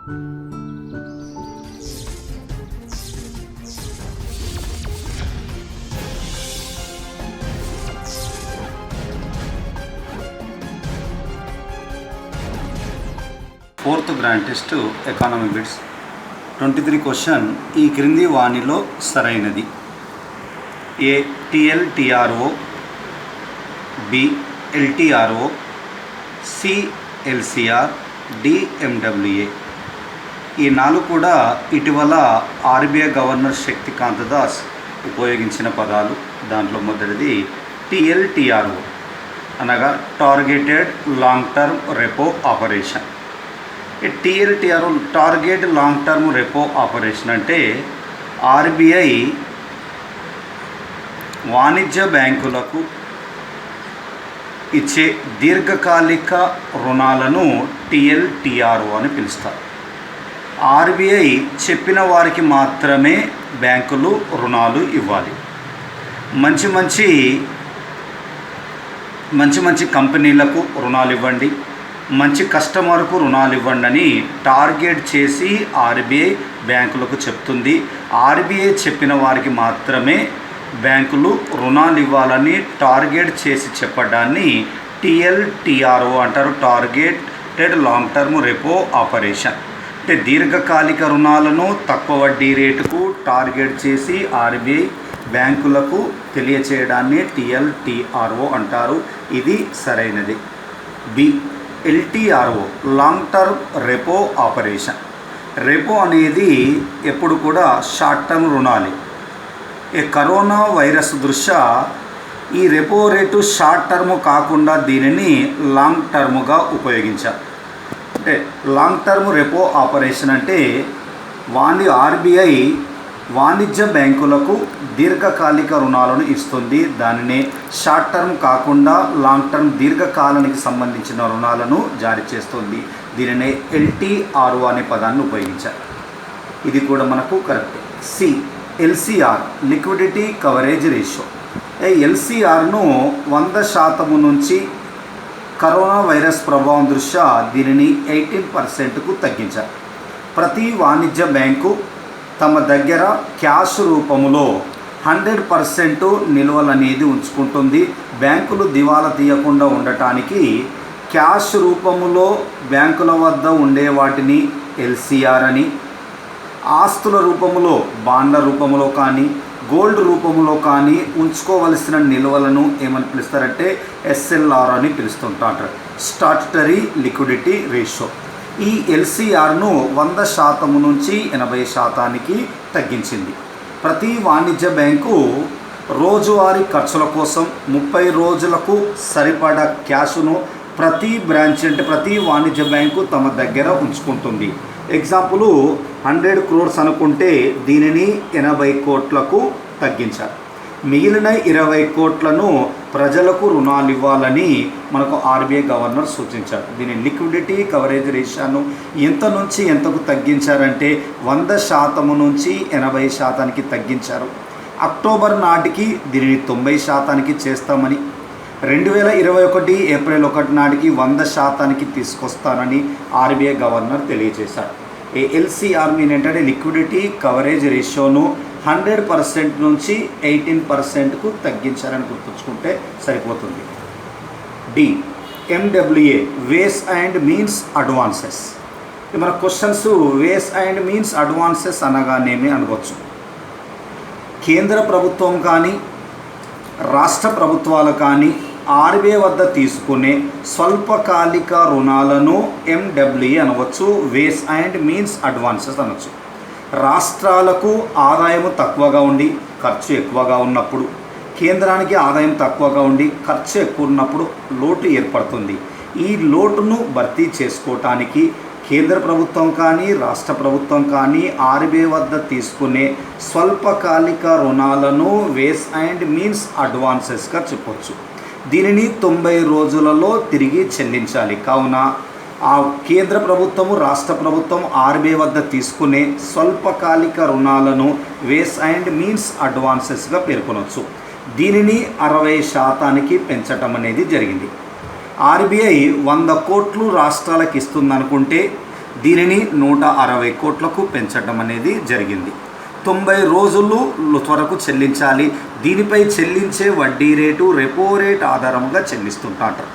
Fourth grand test economy bits 23 question. ఈ క్రింది వాణిలో సరైనది: ఏ టిఎల్టిఆర్ఓ, బి ఎల్టిఆర్ఓ, సి ఎల్సిఆర్, డి ఎండబ్ల్యూఏ. ఈ 4 కూడా ఇటీవల ఆర్బీఐ గవర్నర్ శక్తికాంత దాస్ ఉపయోగించిన పదాలు. దాంట్లో మొదటిది టిఎల్టిఆర్ఓ అనగా targeted long term repo operation. TLTRO target long term repo operation అంటే ఆర్బీఐ వాణిజ్య బ్యాంకులకు ఇచ్చే దీర్ఘకాలిక రుణాలను టిఎల్టిఆర్ఓ అని పిలుస్తారు. ఆర్బీఐ చెప్పిన వారికి మాత్రమే బ్యాంకులు రుణాలు ఇవ్వాలి. మంచి మంచి కంపెనీలకు రుణాలు ఇవ్వండి, మంచి కస్టమర్కు రుణాలు ఇవ్వండి అని టార్గెట్ చేసి ఆర్బీఐ బ్యాంకులకు చెప్తుంది. ఆర్బీఐ చెప్పిన వారికి మాత్రమే బ్యాంకులు రుణాలు ఇవ్వాలని టార్గెట్ చేసి చెప్పడాన్ని టిఎల్టిఆర్ఓ అంటారు, targeted long term repo operation. అంటే దీర్ఘకాలిక రుణాలను తక్కువ వడ్డీ రేటుకు టార్గెట్ చేసి ఆర్బీఐ బ్యాంకులకు తెలియచేయడాన్ని టిఎల్టిఆర్ఓ అంటారు. ఇది సరైనది. B LTRO long term repo operation. Repo అనేది ఎప్పుడు కూడా షార్ట్ టర్మ్ రుణాలు. కరోనా వైరస్ దృష్ట్యా ఈ రెపో రేటు షార్ట్ టర్మ్ కాకుండా దీనిని లాంగ్ టర్మ్గా ఉపయోగించారు. అంటే లాంగ్ టర్మ్ రెపో ఆపరేషన్ అంటే ఆర్బీఐ వాణిజ్య బ్యాంకులకు దీర్ఘకాలిక రుణాలను ఇస్తుంది. దానినే షార్ట్ టర్మ్ కాకుండా లాంగ్ టర్మ్ దీర్ఘకాలానికి సంబంధించిన రుణాలను జారీ చేస్తుంది. దీనినే ఎల్టిఆర్ఓ అనే పదాన్ని ఉపయోగించారు. ఇది కూడా మనకు correct. C LCR liquidity coverage ratio. ఎల్సిఆర్ను 100% నుంచి కరోనా వైరస్ ప్రభావం దృష్ట్యా దీనిని 18%కు తగ్గించారు. ప్రతి వాణిజ్య బ్యాంకు తమ దగ్గర క్యాష్ రూపంలో 100% నిల్వలనేది ఉంచుకుంటుంది. బ్యాంకులు దివాలా తీయకుండా ఉండటానికి క్యాష్ రూపంలో బ్యాంకుల వద్ద ఉండే వాటిని ఎల్సిఆర్ అని, ఆస్తుల రూపంలో బాండ్ల రూపంలో కానీ గోల్డ్ రూపంలో కానీ ఉంచుకోవలసిన నిల్వలను ఏమని పిలుస్తారంటే ఎస్ఎల్ఆర్ అని పిలుస్తుంటారు, స్టాట్యుటరీ లిక్విడిటీ రేషియో. ఈ ఎల్సిఆర్ను 100% నుంచి 80%కి తగ్గించింది. ప్రతి వాణిజ్య బ్యాంకు రోజువారీ ఖర్చుల కోసం 30 రోజులకు సరిపడా క్యాష్ను ప్రతి బ్రాంచ్ అంటే ప్రతి వాణిజ్య బ్యాంకు తమ దగ్గర ఉంచుకుంటుంది. ఎగ్జాంపుల్ 100 crores అనుకుంటే దీనిని 80 కోట్లకు తగ్గించారు. మిగిలిన 20 కోట్లను ప్రజలకు రుణాలు ఇవ్వాలని మనకు ఆర్బీఐ గవర్నర్ సూచించారు. దీని లిక్విడిటీ కవరేజ్ రేషియోను ఎంత నుంచి ఎంతకు తగ్గించారంటే 100% నుంచి 80%కి తగ్గించారు. అక్టోబర్ నాటికి దీనిని 90%కి చేస్తామని, 2021 ఏప్రిల్ 1 నాటికి 100%కి తీసుకొస్తానని ఆర్బీఐ గవర్నర్ తెలియజేశారు. ఎల్సిఆర్ మీన్ ఏంటంటే లిక్విడిటీ కవరేజ్ రేషియోను 100% నుంచి 18%కు తగ్గించారని గుర్తుంచుకుంటే సరిపోతుంది. D MWA ways and means advances. మన questions ways and means advances అనగానేమి అనవచ్చు. కేంద్ర ప్రభుత్వం కానీ రాష్ట్ర ప్రభుత్వాలు కానీ ఆర్బీఐ వద్ద తీసుకునే స్వల్పకాలిక రుణాలను ఎండబ్ల్యూఏ అనవచ్చు, వేస్ అండ్ మీన్స్ అడ్వాన్సెస్ అనవచ్చు. రాష్ట్రాలకు ఆదాయం తక్కువగా ఉండి ఖర్చు ఎక్కువగా ఉన్నప్పుడు, కేంద్రానికి ఆదాయం తక్కువగా ఉండి ఖర్చు ఎక్కువ ఉన్నప్పుడు లోటు ఏర్పడుతుంది. ఈ లోటును భర్తీ చేసుకోవటానికి కేంద్ర ప్రభుత్వం కానీ రాష్ట్ర ప్రభుత్వం కానీ ఆర్బీఐ వద్ద తీసుకునే స్వల్పకాలిక రుణాలను వేస్ అండ్ మీన్స్ అడ్వాన్సెస్గా చెప్పవచ్చు. దీనిని 90 రోజులలో తిరిగి చెల్లించాలి. కావున ఆ కేంద్ర ప్రభుత్వము రాష్ట్ర ప్రభుత్వం ఆర్బీఐ వద్ద తీసుకునే స్వల్పకాలిక రుణాలను వేస్ అండ్ మీన్స్ అడ్వాన్సెస్గా పేర్కొనవచ్చు. దీనిని 60%కి పెంచటం అనేది జరిగింది. ఆర్బీఐ 100 కోట్లు రాష్ట్రాలకు ఇస్తుందనుకుంటే దీనిని 160 కోట్లకు పెంచడం అనేది జరిగింది. 90 రోజులు వరకు చెల్లించాలి. దీనిపై చెల్లించే వడ్డీ రేటు రెపో రేట్ ఆధారంగా చెల్లిస్తుంటారు.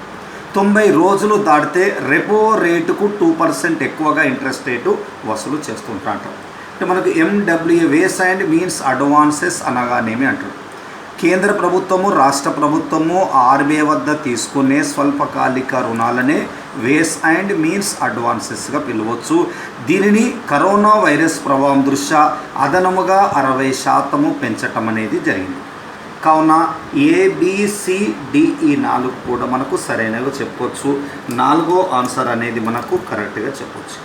90 రోజులు దాటితే రెపో రేటుకు 2% ఎక్కువగా ఇంట్రెస్ట్ రేటు వసూలు చేస్తుంటారు. అంటే మనకు MWA ways and means advances అనగానేమి అంటారు. కేంద్ర ప్రభుత్వము రాష్ట్ర ప్రభుత్వము RBI వద్ద తీసుకునే స్వల్పకాలిక రుణాలనే వేస్ అండ్ మీన్స్ అడ్వాన్సెస్గా పిలవచ్చు. దీనిని కరోనా వైరస్ ప్రభావం దృష్ట్యా అదనముగా 60% పెంచటం అనేది జరిగింది. కావున ABCDE 4 కూడా మనకు సరైనగా చెప్పవచ్చు. 4వ ఆన్సర్ అనేది మనకు కరెక్ట్గా చెప్పవచ్చు.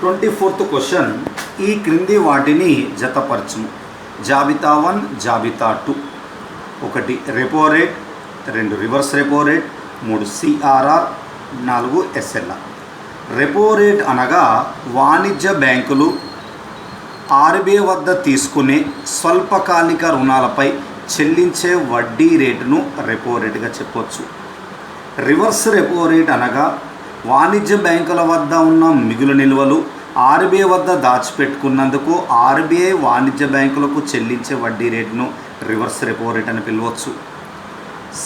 24th క్వశ్చన్, ఈ క్రింది వాటిని జతపరచుము. జాబితా 1, జాబితా 2. 1 repo rate, 2 reverse repo rate, 3 CRR, 4 SLR. Repo rate అనగా వాణిజ్య బ్యాంకులు RBI వద్ద తీసుకునే స్వల్పకాలిక రుణాలపై చెల్లించే వడ్డీ రేటును రెపో రేటుగా చెప్పవచ్చు. రివర్స్ రెపో రేట్ అనగా వాణిజ్య బ్యాంకుల వద్ద ఉన్న మిగులు నిల్వలు RBI వద్ద దాచిపెట్టుకున్నందుకు RBI వాణిజ్య బ్యాంకులకు చెల్లించే వడ్డీ రేటును రివర్స్ రెపో రేట్ అని పిలవచ్చు.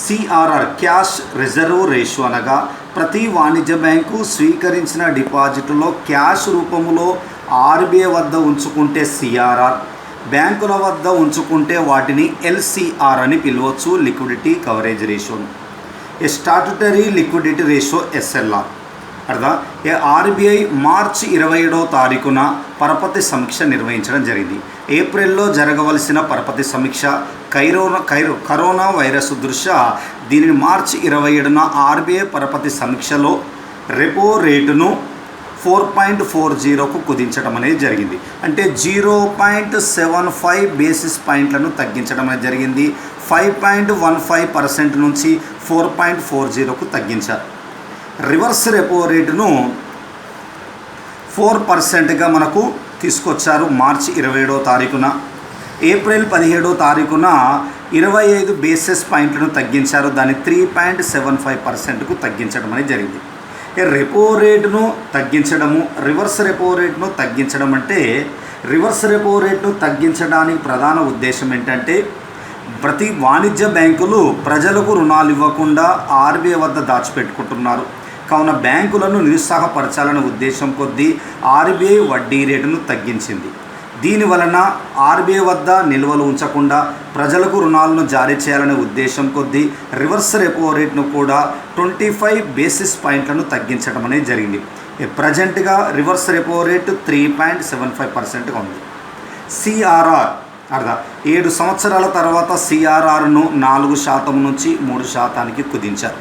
CRR క్యాష్ రిజర్వ్ రేషియో అనగా ప్రతి వాణిజ్య బ్యాంకు స్వీకరించిన డిపాజిట్లో క్యాష్ రూపంలో RBI వద్ద ఉంచుకుంటే CRR, బ్యాంకుల వద్ద ఉంచుకుంటే వాటిని LCR అని పిలవచ్చు, లిక్విడిటీ కవరేజ్ రేషియోను. Statutory liquidity ratio SLR. RBI మార్చి 27వ తారీఖున పరపతి సమీక్ష నిర్వహించడం జరిగింది. ఏప్రిల్లో జరగవలసిన పరపతి సమీక్ష కరోనా వైరస్ దృష్ట్యా దీనిని మార్చి 27న RBI పరపతి సమీక్షలో రెపో రేటును 4.40కు కుదించడం అనేది జరిగింది. అంటే 0.75 బేసిస్ పాయింట్లను తగ్గించడం అనేది జరిగింది. 5.15% నుంచి 4.40కు తగ్గించారు. రివర్స్ రెపో రేటును 4%గా మనకు తీసుకొచ్చారు మార్చి 27వ తారీఖున. ఏప్రిల్ 17వ తారీఖున 25 బేసిస్ పాయింట్లను తగ్గించారు. దాన్ని 3.75%కు తగ్గించడం అనేది జరిగింది. రెపో రేటును తగ్గించడము, రివర్స్ రెపో రేటును తగ్గించడం అంటే రివర్స్ రెపో రేటును తగ్గించడానికి ప్రధాన ఉద్దేశం ఏంటంటే ప్రతి వాణిజ్య బ్యాంకులు ప్రజలకు రుణాలు ఇవ్వకుండా RBI వద్ద దాచిపెట్టుకుంటున్నారు. కావున బ్యాంకులను నిరుత్సాహపరచాలనే ఉద్దేశం కొద్దీ RBI వడ్డీ రేటును తగ్గించింది. దీనివలన RBI వద్ద నిల్వలు ఉంచకుండా ప్రజలకు రుణాలను జారీ చేయాలనే ఉద్దేశం కొద్దీ రివర్స్ రెపో రేట్ను కూడా 25 బేసిస్ పాయింట్లను తగ్గించడం అనేది జరిగింది. ప్రజెంట్గా రివర్స్ రెపో రేటు 3.75%గా ఉంది. CRR 7 సంవత్సరాల తర్వాత CRRను 4% నుంచి 3%కి కుదించారు.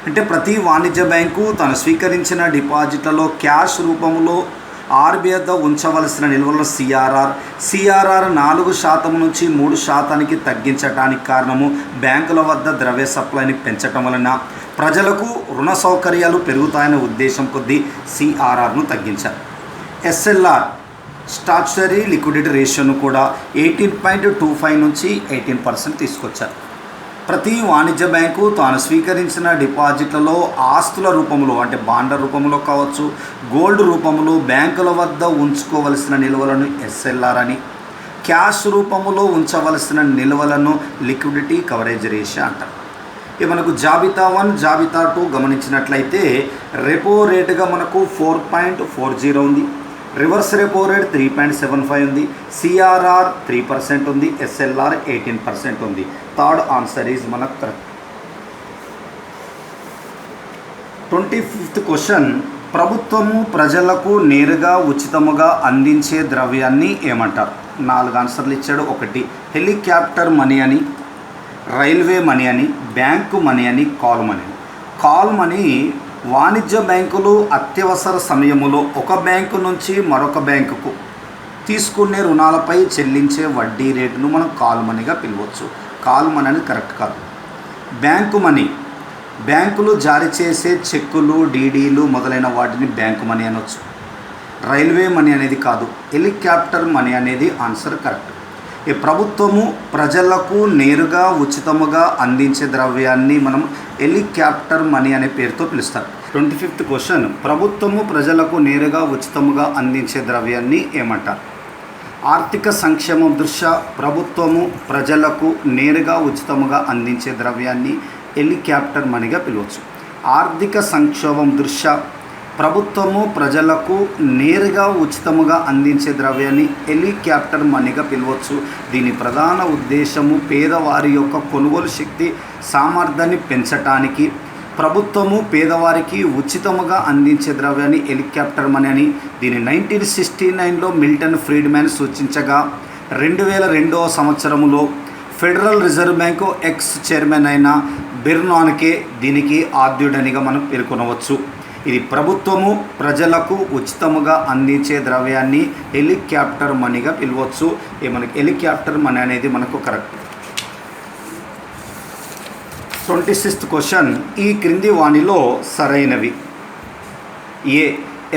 అంటే ప్రతి వాణిజ్య బ్యాంకు తను స్వీకరించిన డిపాజిట్లలో క్యాష్ రూపంలో RBI వద్ద ఉంచవలసిన నిల్వల CRR 4% నుంచి 3%కి తగ్గించడానికి కారణము బ్యాంకుల వద్ద ద్రవ్య సప్లైని పెంచడం వలన ప్రజలకు రుణ సౌకర్యాలు పెరుగుతాయనే ఉద్దేశం కొద్దీ CRRను తగ్గించారు. SLR స్టాట్యుటరీ లిక్విడిటీ రేషియోను కూడా 18.25 నుంచి 18% తీసుకొచ్చారు. ప్రతి వాణిజ్య బ్యాంకు తాను స్వీకరించిన డిపాజిట్లలో ఆస్తుల రూపంలో అంటే బాండ్ల రూపంలో కావచ్చు, గోల్డ్ రూపంలో బ్యాంకుల వద్ద ఉంచుకోవలసిన నిల్వలను SLR అని, క్యాష్ రూపంలో ఉంచవలసిన నిల్వలను లిక్విడిటీ కవరేజ్ రేషియో అంటారు. ఇక మనకు జాబితా 1, జాబితా 2 గమనించినట్లయితే రెపో రేటుగా మనకు 4.40 ఉంది. రివర్స్ రెపో రేట్ 3.75 ఉంది. CRR 3% ఉంది. SLR 18% ఉంది. థర్డ్ ఆన్సర్ ఈజ్ మనకు కరెక్ట్. 25th క్వశ్చన్, ప్రభుత్వము ప్రజలకు నేరుగా ఉచితముగా అందించే ద్రవ్యాన్ని ఏమంటారు? 4 ఆన్సర్లు ఇచ్చాడు. 1 హెలికాప్టర్ మనీ అని, రైల్వే మనీ అని, బ్యాంకు మనీ అని, కాల్ మనీ. కాల్ మనీ వాణిజ్య బ్యాంకులు అత్యవసర సమయములో ఒక బ్యాంకు నుంచి మరొక బ్యాంకుకు తీసుకునే రుణాలపై చెల్లించే వడ్డీ రేటును మనం కాల్ మనీగా పిలవచ్చు. కాల్ మనీ అనేది కరెక్ట్ కాదు. బ్యాంకు మనీ బ్యాంకులు జారీ చేసే చెక్కులు, డీడీలు మొదలైన వాటిని బ్యాంకు మనీ అనవచ్చు. రైల్వే మనీ అనేది కాదు. హెలికాప్టర్ మనీ అనేది ఆన్సర్ కరెక్ట్. ఈ ప్రభుత్వము ప్రజలకు నేరుగా ఉచితముగా అందించే ద్రవ్యాన్ని మనం హెలికాప్టర్ మనీ అనే పేరుతో పిలుస్తారు. 25th క్వశ్చన్, ప్రభుత్వము ప్రజలకు నేరుగా ఉచితముగా అందించే ద్రవ్యాన్ని ఏమంటారు? ఆర్థిక సంక్షేమం దృష్ట్యా ప్రభుత్వము ప్రజలకు నేరుగా ఉచితముగా అందించే ద్రవ్యాన్ని హెలికాప్టర్ మనీగా పిలవచ్చు. ఆర్థిక సంక్షోభం దృష్ట్యా ప్రభుత్వము ప్రజలకు నేరుగా ఉచితముగా అందించే ద్రవ్యాన్ని హెలికాప్టర్ మనీగా పిలవచ్చు. దీని ప్రధాన ఉద్దేశము పేదవారి యొక్క కొనుగోలు శక్తి సామర్థ్యాన్ని పెంచటానికి ప్రభుత్వము పేదవారికి ఉచితముగా అందించే ద్రవ్యాన్ని హెలికాప్టర్ మనీ అని దీన్ని 1969లో మిల్టన్ ఫ్రీడ్మ్యాన్ సూచించగా 2002వ సంవత్సరంలో federal reserve bank X chairman అయిన బెర్నాన్కే దీనికి ఆద్యుడనిగా మనం పేర్కొనవచ్చు. ఇది ప్రభుత్వము ప్రజలకు ఉచితముగా అందించే ద్రవ్యాన్ని హెలికాప్టర్ మనీగా పిలవచ్చు. మనకి హెలికాప్టర్ మనీ అనేది మనకు కరెక్ట్. 26th క్వశ్చన్, ఈ క్రింది వాణిలో సరైనవి. ఏ.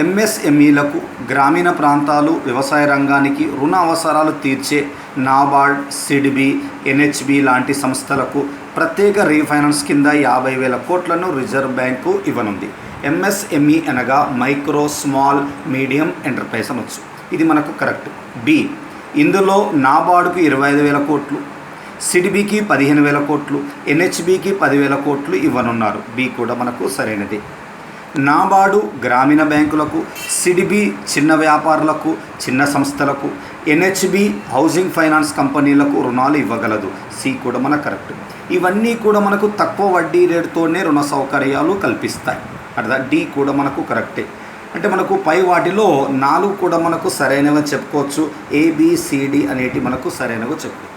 ఎంఎస్ఎంఈలకు, గ్రామీణ ప్రాంతాలు, వ్యవసాయ రంగానికి రుణ అవసరాలు తీర్చే నాబార్డ్, సిడ్బి, ఎన్హెచ్బి లాంటి సంస్థలకు ప్రత్యేక రీఫైనాన్స్ కింద 50,000 కోట్లను రిజర్వ్ బ్యాంకు ఇవ్వనుంది. ఎంఎస్ఎంఈ అనగా మైక్రో స్మాల్ మీడియం ఎంటర్ప్రైజ్ అనొచ్చు. ఇది మనకు కరెక్ట్. బి. ఇందులో నాబార్డుకు 25,000 కోట్లు, సిడ్బికి 15,000 కోట్లు, ఎన్హెచ్బికి 10,000 కోట్లు ఇవ్వనున్నారు. బి కూడా మనకు సరైనది. నాబార్డు గ్రామీణ బ్యాంకులకు, సిడ్బి చిన్న వ్యాపారులకు, చిన్న సంస్థలకు, ఎన్హెచ్బి హౌసింగ్ ఫైనాన్స్ కంపెనీలకు రుణాలు ఇవ్వగలదు. సి కూడా మనకు కరెక్ట్. ఇవన్నీ కూడా మనకు తక్కువ వడ్డీ రేటుతోనే రుణ సౌకర్యాలు కల్పిస్తాయి. అర్థం. డి కూడా మనకు కరెక్టే. అంటే మనకు పై వాటిలో 4 కూడా మనకు సరైనవి చెప్పుకోవచ్చు. ఏబిసిడి అనేటి మనకు సరైనవి చెప్పుకోవచ్చు.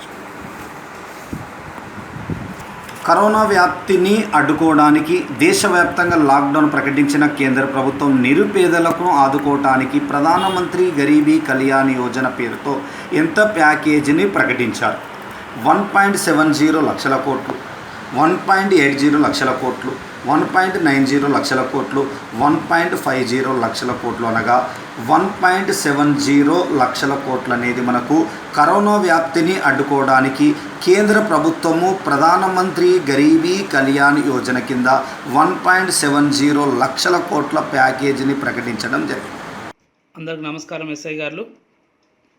కరోనా వ్యాప్తిని అడ్డుకోవడానికి దేశవ్యాప్తంగా లాక్డౌన్ ప్రకటించిన కేంద్ర ప్రభుత్వం నిరుపేదలకు ఆదుకోవటానికి ప్రధానమంత్రి గరీబీ కళ్యాణ్ యోజన పేరుతో ఎంత ప్యాకేజీని ప్రకటించారు? 1.70 లక్షల కోట్లు, 1.80 లక్షల కోట్లు, 1.90 లక్షల కోట్లు, 1.50 లక్షల కోట్లు అనగా 1.70 లక్షల కోట్లు అనేది మనకు కరోనా వ్యాప్తిని అడ్డుకోవడానికి కేంద్ర ప్రభుత్వము ప్రధానమంత్రి గరీబీ కళ్యాణ్ యోజన కింద 1.70 లక్షల కోట్ల ప్యాకేజీని ప్రకటించడం జరిగింది. అందరికి నమస్కారం. ఎస్ఐ గారు,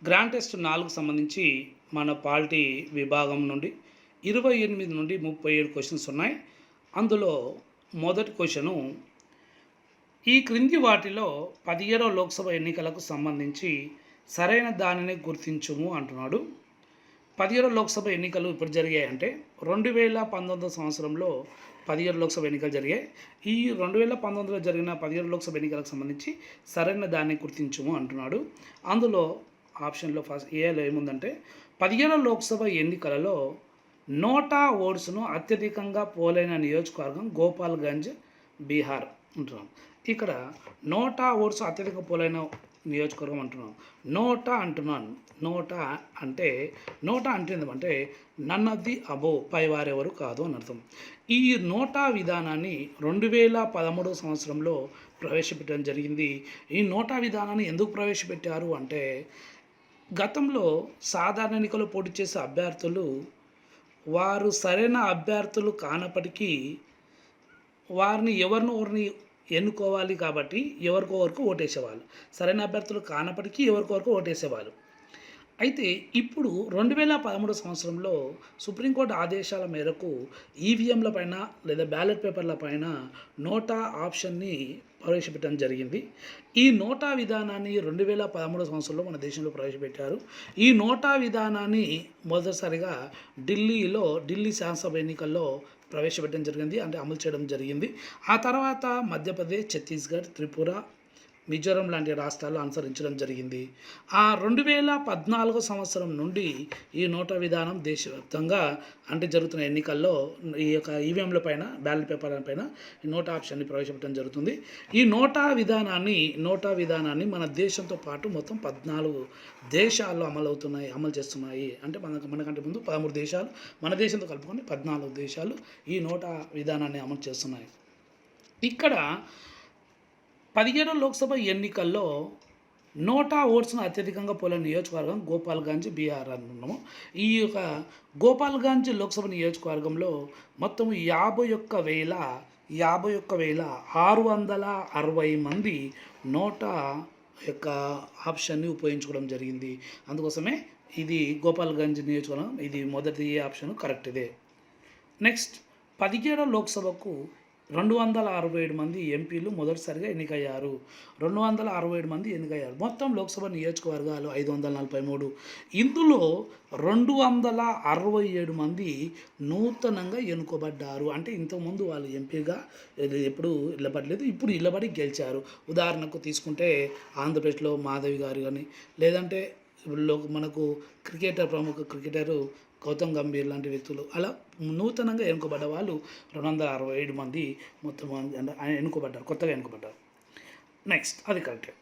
గ్రాండ్ టెస్ట్ 4కు సంబంధించి మన పాలిటీ విభాగం నుండి 28 నుండి 37 క్వశ్చన్స్ ఉన్నాయి. అందులో మొదటి క్వశ్చను, ఈ క్రింది వాటిలో 17వ లోక్సభ ఎన్నికలకు సంబంధించి సరైన దానిని గుర్తించుము అంటున్నాడు. 17వ లోక్సభ ఎన్నికలు ఇప్పుడు జరిగాయంటే 2019 సంవత్సరంలో 17 లోక్సభ ఎన్నికలు జరిగాయి. ఈ 2019లో జరిగిన 17 లోక్సభ ఎన్నికలకు సంబంధించి సరైన దాన్ని గుర్తించుము అంటున్నాడు. అందులో ఆప్షన్లో ఫస్ట్ ఏలో ఏముందంటే 17 లోక్సభ ఎన్నికలలో నోటా ఓట్స్ను అత్యధికంగా పోలైన నియోజకవర్గం గోపాల్గంజ్, బీహార్ అంటున్నాం. ఇక్కడ నోటా ఓట్స్ అత్యధిక పోలైన నియోజకవర్గం అంటున్నాం. నోటా అంటున్నాను. నోటా అంటే ఏంటంటే నన్ ఆఫ్ ది అబో, పైవారెవరు కాదు అని అర్థం. ఈ నోటా విధానాన్ని 2013 సంవత్సరంలో ప్రవేశపెట్టడం జరిగింది. ఈ నోటా విధానాన్ని ఎందుకు ప్రవేశపెట్టారు అంటే గతంలో సాధారణ ఎన్నికల్లో పోటీ చేసే అభ్యర్థులు వారు సరైన అభ్యర్థులు కానప్పటికీ వారిని ఎవరిని ఎన్నుకోవాలి కాబట్టి ఎవరికొవరకు ఓటేసేవాళ్ళు. సరైన అభ్యర్థులు కానప్పటికీ ఎవరికొవరకు ఓటేసేవాళ్ళు. అయితే ఇప్పుడు 2013 సంవత్సరంలో సుప్రీంకోర్టు ఆదేశాల మేరకు ఈవీఎంల పైన లేదా బ్యాలెట్ పేపర్ల పైన నోటా ఆప్షన్ని ప్రవేశపెట్టడం జరిగింది. ఈ నోటా విధానాన్ని 2013 సంవత్సరంలో మన దేశంలో ప్రవేశపెట్టారు. ఈ నోటా విధానాన్ని మొదటిసారిగా ఢిల్లీ శాసనసభ ఎన్నికల్లో ప్రవేశపెట్టడం జరిగింది, అంటే అమలు చేయడం జరిగింది. ఆ తర్వాత మధ్యప్రదేశ్, ఛత్తీస్గఢ్, త్రిపుర, మిజోరం లాంటి రాష్ట్రాల్లో అనుసరించడం జరిగింది. ఆ 2014 సంవత్సరం నుండి ఈ నోటా విధానం దేశవ్యాప్తంగా అంటే జరుగుతున్న ఎన్నికల్లో ఈ యొక్క ఈవీఎంల పైన బ్యాలెట్ పేపర్ల పైన ఈ నోటా ఆప్షన్ని ప్రవేశపెట్టడం జరుగుతుంది. ఈ నోటా విధానాన్ని మన దేశంతో పాటు మొత్తం 14 దేశాల్లో అమలు చేస్తున్నాయి. అంటే మనకంటే ముందు 13 దేశాలు, మన దేశంతో కలుపుకొని 14 దేశాలు ఈ నోటా విధానాన్ని అమలు చేస్తున్నాయి. ఇక్కడ 17వ లోక్సభ ఎన్నికల్లో నోటా ఓట్స్ను అత్యధికంగా పోలిన నియోజకవర్గం గోపాల్గంజ్, బీహార్ అనుకున్నాము. ఈ యొక్క గోపాల్గంజ్ లోక్సభ నియోజకవర్గంలో మొత్తం 51,000 51,660 మంది నోటా యొక్క ఆప్షన్ని ఉపయోగించుకోవడం జరిగింది. అందుకోసమే ఇది గోపాల్గంజ్ నియోజకవర్గం, ఇది మొదటి ఆప్షన్ కరెక్ట్ ఇదే. నెక్స్ట్ 17వ లోక్సభకు 267 మంది ఎంపీలు మొదటిసారిగా ఎన్నికయ్యారు. 267 మంది ఎన్నికయ్యారు. మొత్తం లోక్సభ నియోజకవర్గాలు 543. ఇందులో 267 మంది నూతనంగా ఎన్నుకోబడ్డారు. అంటే ఇంతకుముందు వాళ్ళు ఎంపీగా ఎప్పుడు నిలబడలేదు, ఇప్పుడు నిలబడి గెలిచారు. ఉదాహరణకు తీసుకుంటే ఆంధ్రప్రదేశ్లో మాధవి గారు కానీ, లేదంటే మనకు ప్రముఖ క్రికెటరు గౌతమ్ గంభీర్ లాంటి వ్యక్తులు అలా నూతనంగా ఎన్నుకోబడ్డ వాళ్ళు 267 మంది మొత్తం ఎన్నుకోబడ్డారు, కొత్తగా ఎన్నుకోబడ్డారు. నెక్స్ట్ అది కరెక్టే.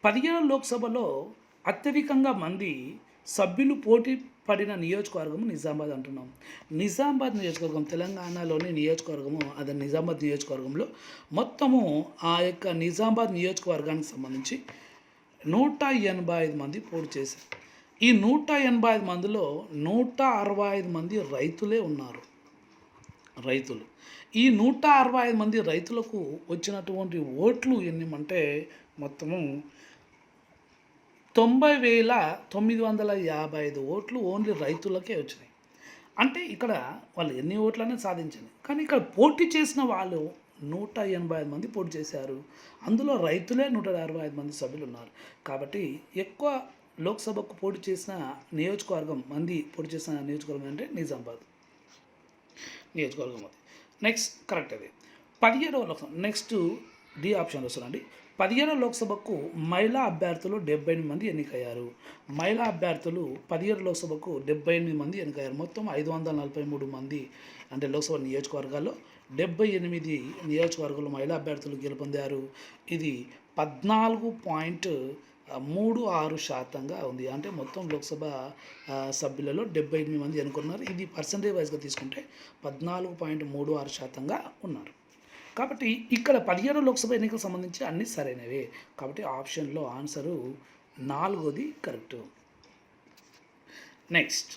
17వ లోక్సభలో అత్యధికంగా మంది సభ్యులు పోటీ పడిన నియోజకవర్గము నిజామాబాద్ అంటున్నాం. నిజామాబాద్ నియోజకవర్గం తెలంగాణలోని నియోజకవర్గము, అది నిజామాబాద్ నియోజకవర్గంలో మొత్తము ఆ యొక్క నిజామాబాద్ నియోజకవర్గానికి సంబంధించి 185 మంది పోటీ చేశారు. ఈ 185 మందిలో 165 మంది రైతులే ఉన్నారు. రైతులు. ఈ 165 మంది రైతులకు వచ్చినటువంటి ఓట్లు ఎన్నిమంటే మొత్తము 90,955 ఓట్లు ఓన్లీ రైతులకే వచ్చినాయి. అంటే ఇక్కడ వాళ్ళు ఎన్ని ఓట్లనే సాధించారు. కానీ ఇక్కడ పోటీ చేసిన వాళ్ళు 185 మంది పోటీ చేశారు. అందులో రైతులే 165 మంది సభ్యులు ఉన్నారు. కాబట్టి ఎక్కువ లోక్సభకు పోటీ చేసిన నియోజకవర్గం అంటే నిజామాబాద్ నియోజకవర్గం అది. నెక్స్ట్ కరెక్ట్ అది. 17వ లోక్సభ, నెక్స్ట్ డి ఆప్షన్ వస్తుందండి. 17వ లోక్సభకు మహిళా అభ్యర్థులు 78 మంది ఎన్నికయ్యారు. మహిళా అభ్యర్థులు 17 లోక్సభకు 78 మంది ఎన్నికయ్యారు. మొత్తం 543 మంది అంటే లోక్సభ నియోజకవర్గాల్లో 78 నియోజకవర్గాలు మహిళా అభ్యర్థులు గెలుపొందారు. ఇది 14.36% ఉంది. అంటే మొత్తం లోక్సభ సభ్యులలో 78 మంది ఎన్నుకున్నారు. ఇది పర్సంటేజ్ వైజ్గా తీసుకుంటే 14.36%గా ఉన్నారు. కాబట్టి ఇక్కడ 17 లోక్సభ ఎన్నికలకు సంబంధించి అన్నీ సరైనవే. కాబట్టి ఆప్షన్లో ఆన్సరు 4ది కరెక్ట్. నెక్స్ట్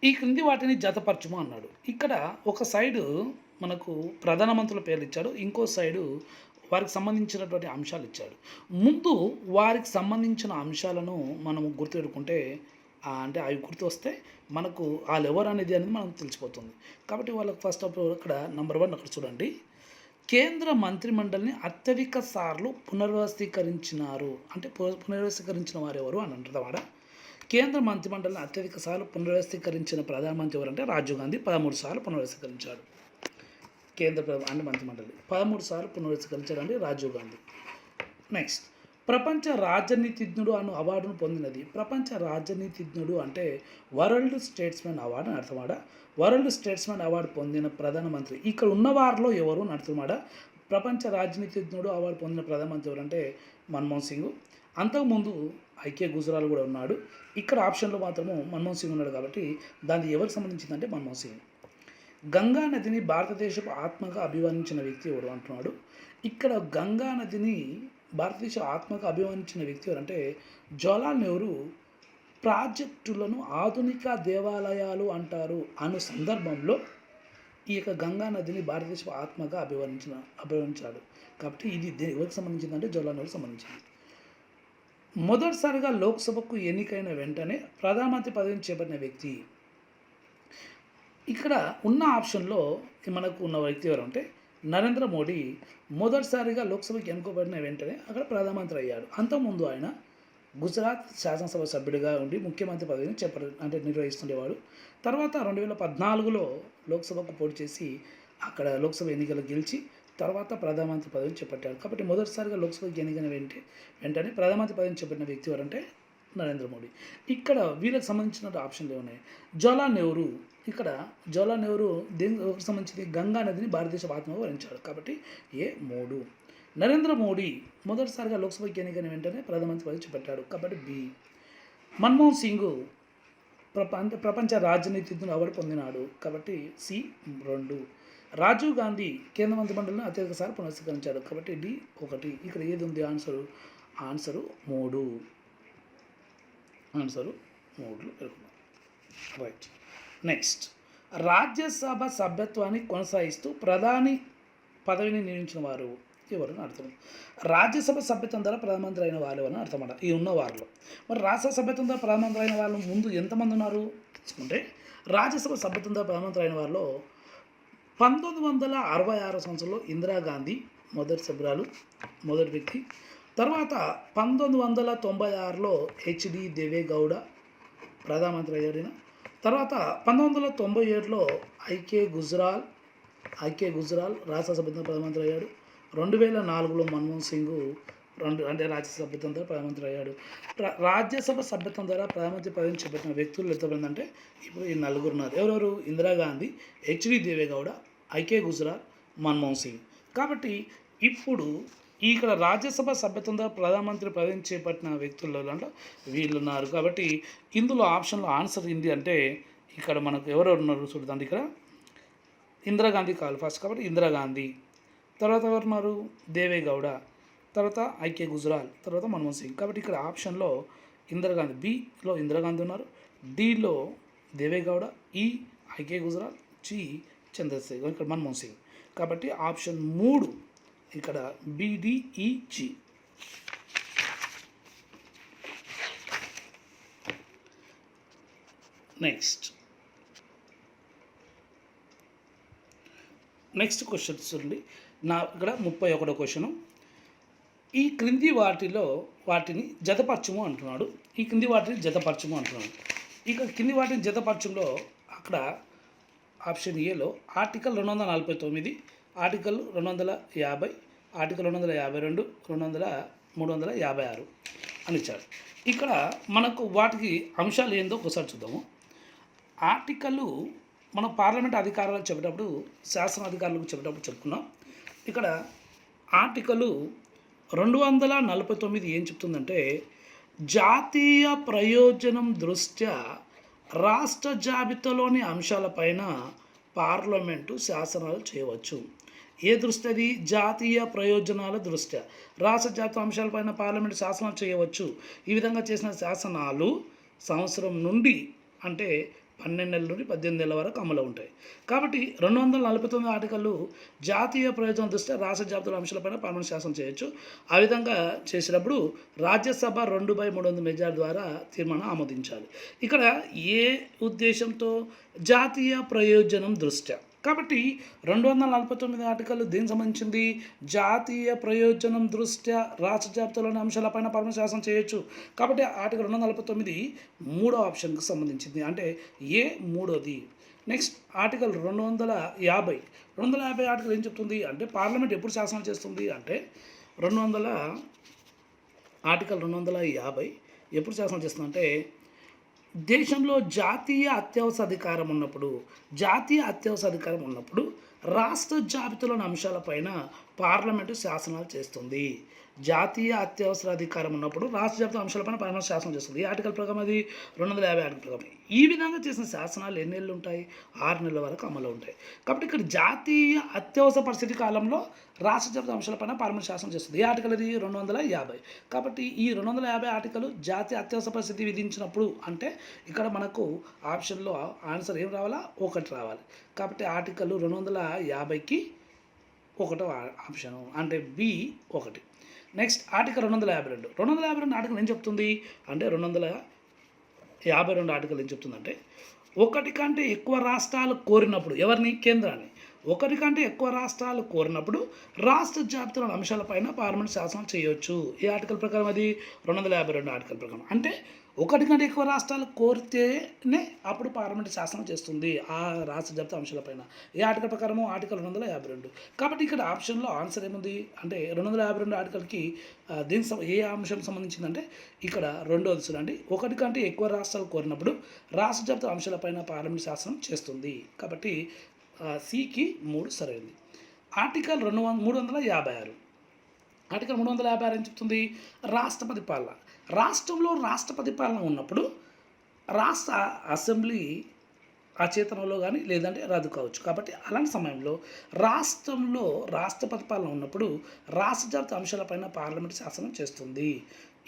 ఈ క్రింది వాటిని జతపరచుము అన్నాడు. ఇక్కడ ఒక సైడు మనకు ప్రధానమంత్రుల పేర్లు ఇచ్చాడు, ఇంకో సైడు వారికి సంబంధించినటువంటి అంశాలు ఇచ్చాడు. ముందు వారికి సంబంధించిన అంశాలను మనము గుర్తుపెట్టుకుంటే అంటే అవి గుర్తు వస్తే మనకు వాళ్ళు ఎవరు అనేది మనకు తెలిసిపోతుంది. కాబట్టి వాళ్ళకి ఫస్ట్ ఆఫ్ ఆల్ ఇక్కడ నెంబర్ 1 అక్కడ చూడండి. కేంద్ర మంత్రిమండలిని అత్యధిక సార్లు పునర్వ్యవస్థీకరించినారు. అంటే పునర్వ్యవస్థీకరించిన వారు ఎవరు అని అంటున్నవాడ. కేంద్ర మంత్రిమండలిని అత్యధిక సార్లు పునర్వ్యవస్థీకరించిన ప్రధానమంత్రి ఎవరంటే రాజీవ్ గాంధీ 13 సార్లు పునర్వ్యవస్థీకరించాడు. కేంద్ర మంత్రిమండలి 13 సార్లు పునర్వ్యవస్థీకరించాడండి రాజీవ్ గాంధీ. నెక్స్ట్ ప్రపంచ రాజనీతిజ్ఞుడు అను అవార్డును పొందినది. ప్రపంచ రాజనీతిజ్ఞుడు అంటే వరల్డ్ స్టేట్స్మెన్ అవార్డు అని అర్థమాడ. వరల్డ్ స్టేట్స్మెన్ అవార్డు పొందిన ప్రధానమంత్రి ఇక్కడ ఉన్న వారిలో ఎవరు అని అర్థమాడ. ప్రపంచ రాజనీతిజ్ఞుడు అవార్డు పొందిన ప్రధానమంత్రి ఎవరంటే మన్మోహన్ సింగ్. అంతకుముందు ఐకే గుజరాల్ కూడా ఉన్నాడు. ఇక్కడ ఆప్షన్లో మాత్రము మన్మోహన్ సింగ్ ఉన్నాడు. కాబట్టి దానికి ఎవరికి సంబంధించిందంటే మన్మోహన్ సింగ్. గంగా నదిని భారతదేశపు ఆత్మగా అభివర్ణించిన వ్యక్తి ఎవరు అంటున్నాడు. ఇక్కడ గంగా నదిని భారతదేశ ఆత్మగా అభివర్ణించిన వ్యక్తి ఎవరంటే జవహర్లాల్ నెహ్రూ ప్రాజెక్టులను ఆధునిక దేవాలయాలు అంటారు అను సందర్భంలో ఈ యొక్క గంగా నదిని భారతదేశ ఆత్మగా అభివర్ణించాడు. కాబట్టి ఇది ఎవరికి సంబంధించిందంటే జవహర్లాల్ నెహ్రూ సంబంధించింది. మొదటిసారిగా లోక్సభకు ఎన్నికైన వెంటనే ప్రధానమంత్రి పదవిని చేపట్టిన వ్యక్తి. ఇక్కడ ఉన్న ఆప్షన్లో మనకు ఉన్న వ్యక్తి ఎవరు అంటే నరేంద్ర మోడీ మొదటిసారిగా లోక్సభకి ఎన్నుకోబడిన వెంటనే అక్కడ ప్రధానమంత్రి అయ్యాడు. అంతకుముందు ఆయన గుజరాత్ శాసనసభ సభ్యుడిగా ఉండి ముఖ్యమంత్రి పదవిని నిర్వహిస్తుండేవాడు. తర్వాత 2014లో లోక్సభకు పోటీ చేసి అక్కడ లోక్సభ ఎన్నికలు గెలిచి తర్వాత ప్రధానమంత్రి పదవిని చేపట్టాడు. కాబట్టి మొదటిసారిగా లోక్సభకి ఎన్నికైన వెంటనే ప్రధానమంత్రి పదవిని చేపట్టిన వ్యక్తి ఎవరంటే నరేంద్ర మోడీ. ఇక్కడ వీళ్ళకి సంబంధించిన ఆప్షన్లు ఉన్నాయి. జవహర్లాల్ నెహ్రూ. ఇక్కడ జవహర్లాల్ నెహ్రూ దేనికి సంబంధించింది గంగా నదిని భారతదేశ ఆత్మగా వర్ణించాడు. కాబట్టి A3. నరేంద్ర మోడీ మొదటిసారిగా లోక్సభకి ఎన్నికైన వెంటనే ప్రధానమంత్రి పదవి చేపట్టాడు. కాబట్టి B. మన్మోహన్ సింగ్ ప్రపంచ రాజనీతిజ్ఞుడు అవార్డు పొందినాడు. కాబట్టి C2. రాజీవ్ గాంధీ కేంద్ర మంత్రిమండలిని అత్యధిక సార్లు పునఃస్థీకరించాడు. కాబట్టి D1. ఇక్కడ ఏది ఉంది answer 3. Answer 3 right. Next Rajya Sabha సభ్యత్వాన్ని కొనసాగిస్తూ ప్రధాని పదవిని నియమించిన వారు ఎవరు అని అర్థం. రాజ్యసభ సభ్యత్వం ద్వారా ప్రధానమంత్రి అయిన వాళ్ళు అని అర్థం అన్నమాట ఈ ఉన్న వారిలో. మరి రాజ్యసభ సభ్యత్వం ద్వారా ప్రధానమంత్రి అయిన వాళ్ళు ముందు ఎంతమంది ఉన్నారు తీసుకుంటే, రాజ్యసభ సభ్యత్వం ద్వారా ప్రధానమంత్రి అయిన వారిలో 1966 సంవత్సరంలో ఇందిరాగాంధీ మొదటి సభ్యురాలు, మొదటి వ్యక్తి. తర్వాత 1996లో హెచ్డి దేవేగౌడ ప్రధానమంత్రి అయ్యాడు. తర్వాత 1997లో ఐకే గుజరాల్ రాజ్యసభ సభ్యత్వం ప్రధానమంత్రి అయ్యాడు. 2004లో మన్మోహన్ సింగ్ రాజ్యసభ సభ్యత్వం ద్వారా ప్రధానమంత్రి అయ్యాడు. రాజ్యసభ సభ్యత్వం ద్వారా ప్రధానమంత్రి పదవిని చేపట్టిన వ్యక్తులు ఎంతమంది అంటే ఇప్పుడు ఈ నలుగురు ఉన్నారు. ఎవరెవరు? Indira Gandhi, HD Deve Gowda, IK Gujral, Manmohan Singh. కాబట్టి ఇప్పుడు ఇక్కడ రాజ్యసభ సభ్యత్వం ద్వారా ప్రధానమంత్రి పదవిని చేపట్టిన వ్యక్తుల్లో అంటే వీళ్ళు ఉన్నారు. కాబట్టి ఇందులో ఆప్షన్లో ఆన్సర్ ఏంటి అంటే ఇక్కడ మనకు ఎవరెవరు ఉన్నారు చూడండి. ఇక్కడ ఇందిరాగాంధీ కావాలి ఫస్ట్, కాబట్టి ఇందిరాగాంధీ. తర్వాత ఎవరున్నారు? దేవేగౌడ, తర్వాత ఐకే గుజరాల్, తర్వాత మన్మోహన్ సింగ్. కాబట్టి ఇక్కడ ఆప్షన్లో ఇందిరాగాంధీ, బిలో ఇందిరాగాంధీ ఉన్నారు, డిలో దేవేగౌడ, ఈ ఐకే గుజరాల్, చి చంద్రశేఖర్, ఇక్కడ మన్మోహన్ సింగ్. కాబట్టి ఆప్షన్ 3 ఇక్కడ బిడిఈజి. నెక్స్ట్ క్వశ్చన్ చూడండి. ఇక్కడ 31వ క్వశ్చను. ఈ క్రింది వాటిని జతపరచుము అంటున్నాడు. ఇక కింది వాటిని జతపరచులో అక్కడ ఆప్షన్ ఏలో ఆర్టికల్ 249, ఆర్టికల్ 250, ఆర్టికల్ 252, 356 అని ఇచ్చాడు. ఇక్కడ మనకు వాటికి అంశాలు ఏందో ఒకసారి చూద్దాము. ఆర్టికల్ మనం పార్లమెంట్ అధికారాలు చెప్పేటప్పుడు, శాసన అధికారులకు చెప్పేటప్పుడు చెప్పుకున్నాం. ఇక్కడ ఆర్టికల్ 249 ఏం చెప్తుందంటే, జాతీయ ప్రయోజనం దృష్ట్యా రాష్ట్ర జాబితాలోని అంశాలపైన పార్లమెంటు శాసనాలు చేయవచ్చు. ఏ దృష్టి? అది జాతీయ ప్రయోజనాల దృష్ట్యా రాష్ట్ర జాతీయ అంశాలపైన పార్లమెంటు శాసనాలు చేయవచ్చు. ఈ విధంగా చేసిన శాసనాలు సంవత్సరం నుండి అంటే 12 నెలల నుండి 18 నెలల వరకు అమలు ఉంటాయి. కాబట్టి 249 ఆర్టికల్ జాతీయ ప్రయోజనం దృష్ట్యా రాష్ట్ర జాబితాల అంశాలపైన పార్లమెంట్ శాసనం చేయొచ్చు. ఆ విధంగా చేసినప్పుడు రాజ్యసభ 2/300 మెజారిటీ ద్వారా తీర్మానం ఆమోదించాలి. ఇక్కడ ఏ ఉద్దేశంతో? జాతీయ ప్రయోజనం దృష్ట్యా. కాబట్టి 249 ఆర్టికల్ దేనికి సంబంధించింది? జాతీయ ప్రయోజనం దృష్ట్యా రాష్ట్ర జాబితాలోని అంశాలపైన పార్లమెంట్ శాసనం చేయొచ్చు. కాబట్టి ఆర్టికల్ 249 3వ ఆప్షన్కి సంబంధించింది, అంటే ఏ 3వది. నెక్స్ట్ ఆర్టికల్ 250 ఆర్టికల్ ఏం చెప్తుంది అంటే పార్లమెంట్ ఎప్పుడు శాసనం చేస్తుంది అంటే ఆర్టికల్ 250 ఎప్పుడు శాసనం చేస్తుందంటే దేశంలో జాతీయ అత్యవసర అధికారం ఉన్నప్పుడు రాష్ట్ర జాబితాలోని అంశాలపైన పార్లమెంటు శాసనాలు చేస్తుంది. జాతీయ అత్యవసర అధికారం ఉన్నప్పుడు రాష్ట్ర జాబితా అంశాలపైన పార్లమెంట్ శాసనం చేస్తుంది. ఈ ఆర్టికల్ ప్రకారం అది 250 ఆర్టికల్ ప్రకారం. ఈ విధంగా చేసిన శాసనాలు ఎన్ని నెలలు ఉంటాయి? 6 నెలల వరకు అమలు ఉంటాయి. కాబట్టి ఇక్కడ జాతీయ అత్యవసర పరిస్థితి కాలంలో రాష్ట్ర జాబితా అంశాలపైన పార్లమెంట్ శాసనం చేస్తుంది. ఈ ఆర్టికల్ అది 250. కాబట్టి ఈ 250 ఆర్టికల్ జాతీయ అత్యవసర పరిస్థితి విధించినప్పుడు అంటే ఇక్కడ మనకు ఆప్షన్లో ఆన్సర్ ఏం రావాలా? 1 రావాలి. కాబట్టి ఆర్టికల్ 250కి 1వ ఆప్షను అంటే బి 1. నెక్స్ట్ ఆర్టికల్ 252 ఆర్టికల్ ఏం చెప్తుంది అంటే 252 ఆర్టికల్ ఏం చెప్తుందంటే ఒకటి కంటే ఎక్కువ రాష్ట్రాలు కోరినప్పుడు, ఎవరిని? కేంద్రాన్ని. ఒకటి కంటే ఎక్కువ రాష్ట్రాలు కోరినప్పుడు రాష్ట్ర జాబితాలోని అంశాలపైన పార్లమెంట్ శాసనం చేయవచ్చు. ఈ ఆర్టికల్ ప్రకారం అది 252 ఆర్టికల్ ప్రకారం. అంటే ఒకటి కంటే ఎక్కువ రాష్ట్రాలు కోరితేనే అప్పుడు పార్లమెంట్ శాసనం చేస్తుంది ఆ రాష్ట్ర జాబితా అంశాలపైన. ఈ ఆర్టికల్ ప్రకారము ఆర్టికల్ 252. కాబట్టి ఇక్కడ ఆప్షన్లో ఆన్సర్ ఏముంది అంటే 252 ఆర్టికల్కి ఏ అంశం సంబంధించిందంటే ఇక్కడ 2వది చూడండి. ఒకటి కంటే ఎక్కువ రాష్ట్రాలు కోరినప్పుడు రాష్ట్ర జాబితా అంశాలపైన పార్లమెంట్ శాసనం చేస్తుంది. కాబట్టి సికి 3 సరైనది. ఆర్టికల్ 356 ఆర్టికల్ 356 ఏం చెప్తుంది? రాష్ట్రపతి పాలన. రాష్ట్రంలో రాష్ట్రపతి పాలన ఉన్నప్పుడు రాష్ట్ర అసెంబ్లీ అచేతనంలో కానీ లేదంటే రద్దు కావచ్చు. కాబట్టి అలాంటి సమయంలో రాష్ట్రంలో రాష్ట్రపతి పాలన ఉన్నప్పుడు రాష్ట్ర జాబితా అంశాలపైన పార్లమెంట్ శాసనం చేస్తుంది.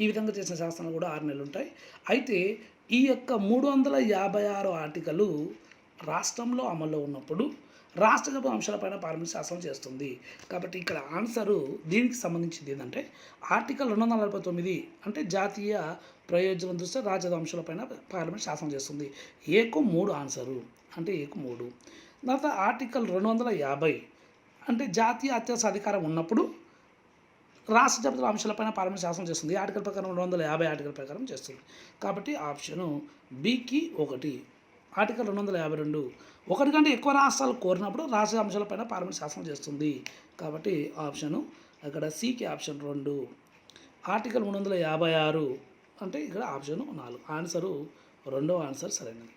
ఈ విధంగా చేసిన శాసనాలు కూడా 6 నెలలు ఉంటాయి. అయితే ఈ యొక్క 356 ఆర్టికల్ రాష్ట్రంలో అమల్లో ఉన్నప్పుడు రాష్ట్ర ప్రభుత్వ అంశాలపైన పార్లమెంట్ శాసనం చేస్తుంది. కాబట్టి ఇక్కడ ఆన్సరు దీనికి సంబంధించింది ఏంటంటే ఆర్టికల్ 249 అంటే జాతీయ ప్రయోజనం దృష్ట్యా రాజ్యాంగ అంశాలపైన పార్లమెంట్ శాసనం చేస్తుంది. ఏకు 3 ఆన్సరు అంటే ఏకు 3. తర్వాత ఆర్టికల్ 250 అంటే జాతీయ అత్యవసర అధికారం ఉన్నప్పుడు రాష్ట్ర ప్రభుత్వ అంశాలపైన పార్లమెంట్ శాసనం చేస్తుంది. ఆర్టికల్ ప్రకారం 250 ఆర్టికల్ ప్రకారం చేస్తుంది. కాబట్టి ఆప్షను బికి 1. ఆర్టికల్ 252 ఒకటి కంటే ఎక్కువ రాష్ట్రాలు కోరినప్పుడు రాష్ట్ర అంశాలపైన పార్లమెంట్ శాసనం చేస్తుంది. కాబట్టి ఆప్షను అక్కడ సికి ఆప్షన్ 2. ఆర్టికల్ 356 అంటే ఇక్కడ ఆప్షను 4. ఆన్సరు 2వ ఆన్సర్ సరైనది.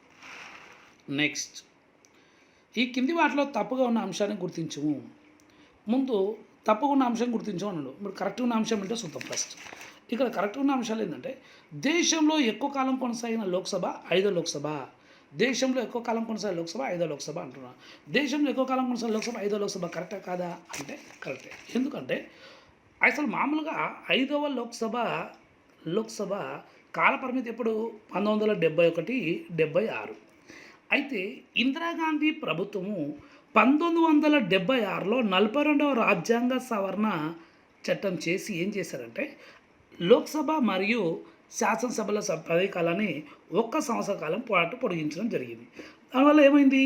నెక్స్ట్, ఈ కింది వాటిలో తప్పుగా ఉన్న అంశాన్ని గుర్తించము. ముందు తప్పుగా ఉన్న అంశం గుర్తించము అన్నాడు. ఇప్పుడు కరెక్ట్గా ఉన్న అంశం ఏంటో చూద్దాం. ఫస్ట్ ఇక్కడ కరెక్ట్గా ఉన్న అంశాలు ఏంటంటే దేశంలో ఎక్కువ కాలం కొనసాగిన లోక్సభ 5వ లోక్సభ. దేశంలో ఎక్కువ కాలం కొనసాగిన లోక్సభ 5వ లోక్సభ అంటున్నా. దేశంలో ఎక్కువ కాలం కొనసాగిన లోక్సభ 5వ లోక్సభ కరెక్టా కాదా అంటే కరెక్టే. ఎందుకంటే అసలు మామూలుగా 5వ లోక్సభ కాలపరిమితి ఎప్పుడు 1971-76. అయితే ఇందిరాగాంధీ ప్రభుత్వము 1976లో 42వ రాజ్యాంగ సవరణ చట్టం చేసి ఏం చేశారంటే లోక్సభ మరియు శాసనసభల పదవీ కాలాన్ని 1 సంవత్సర కాలం పాటు పొడిగించడం జరిగింది. దానివల్ల ఏమైంది,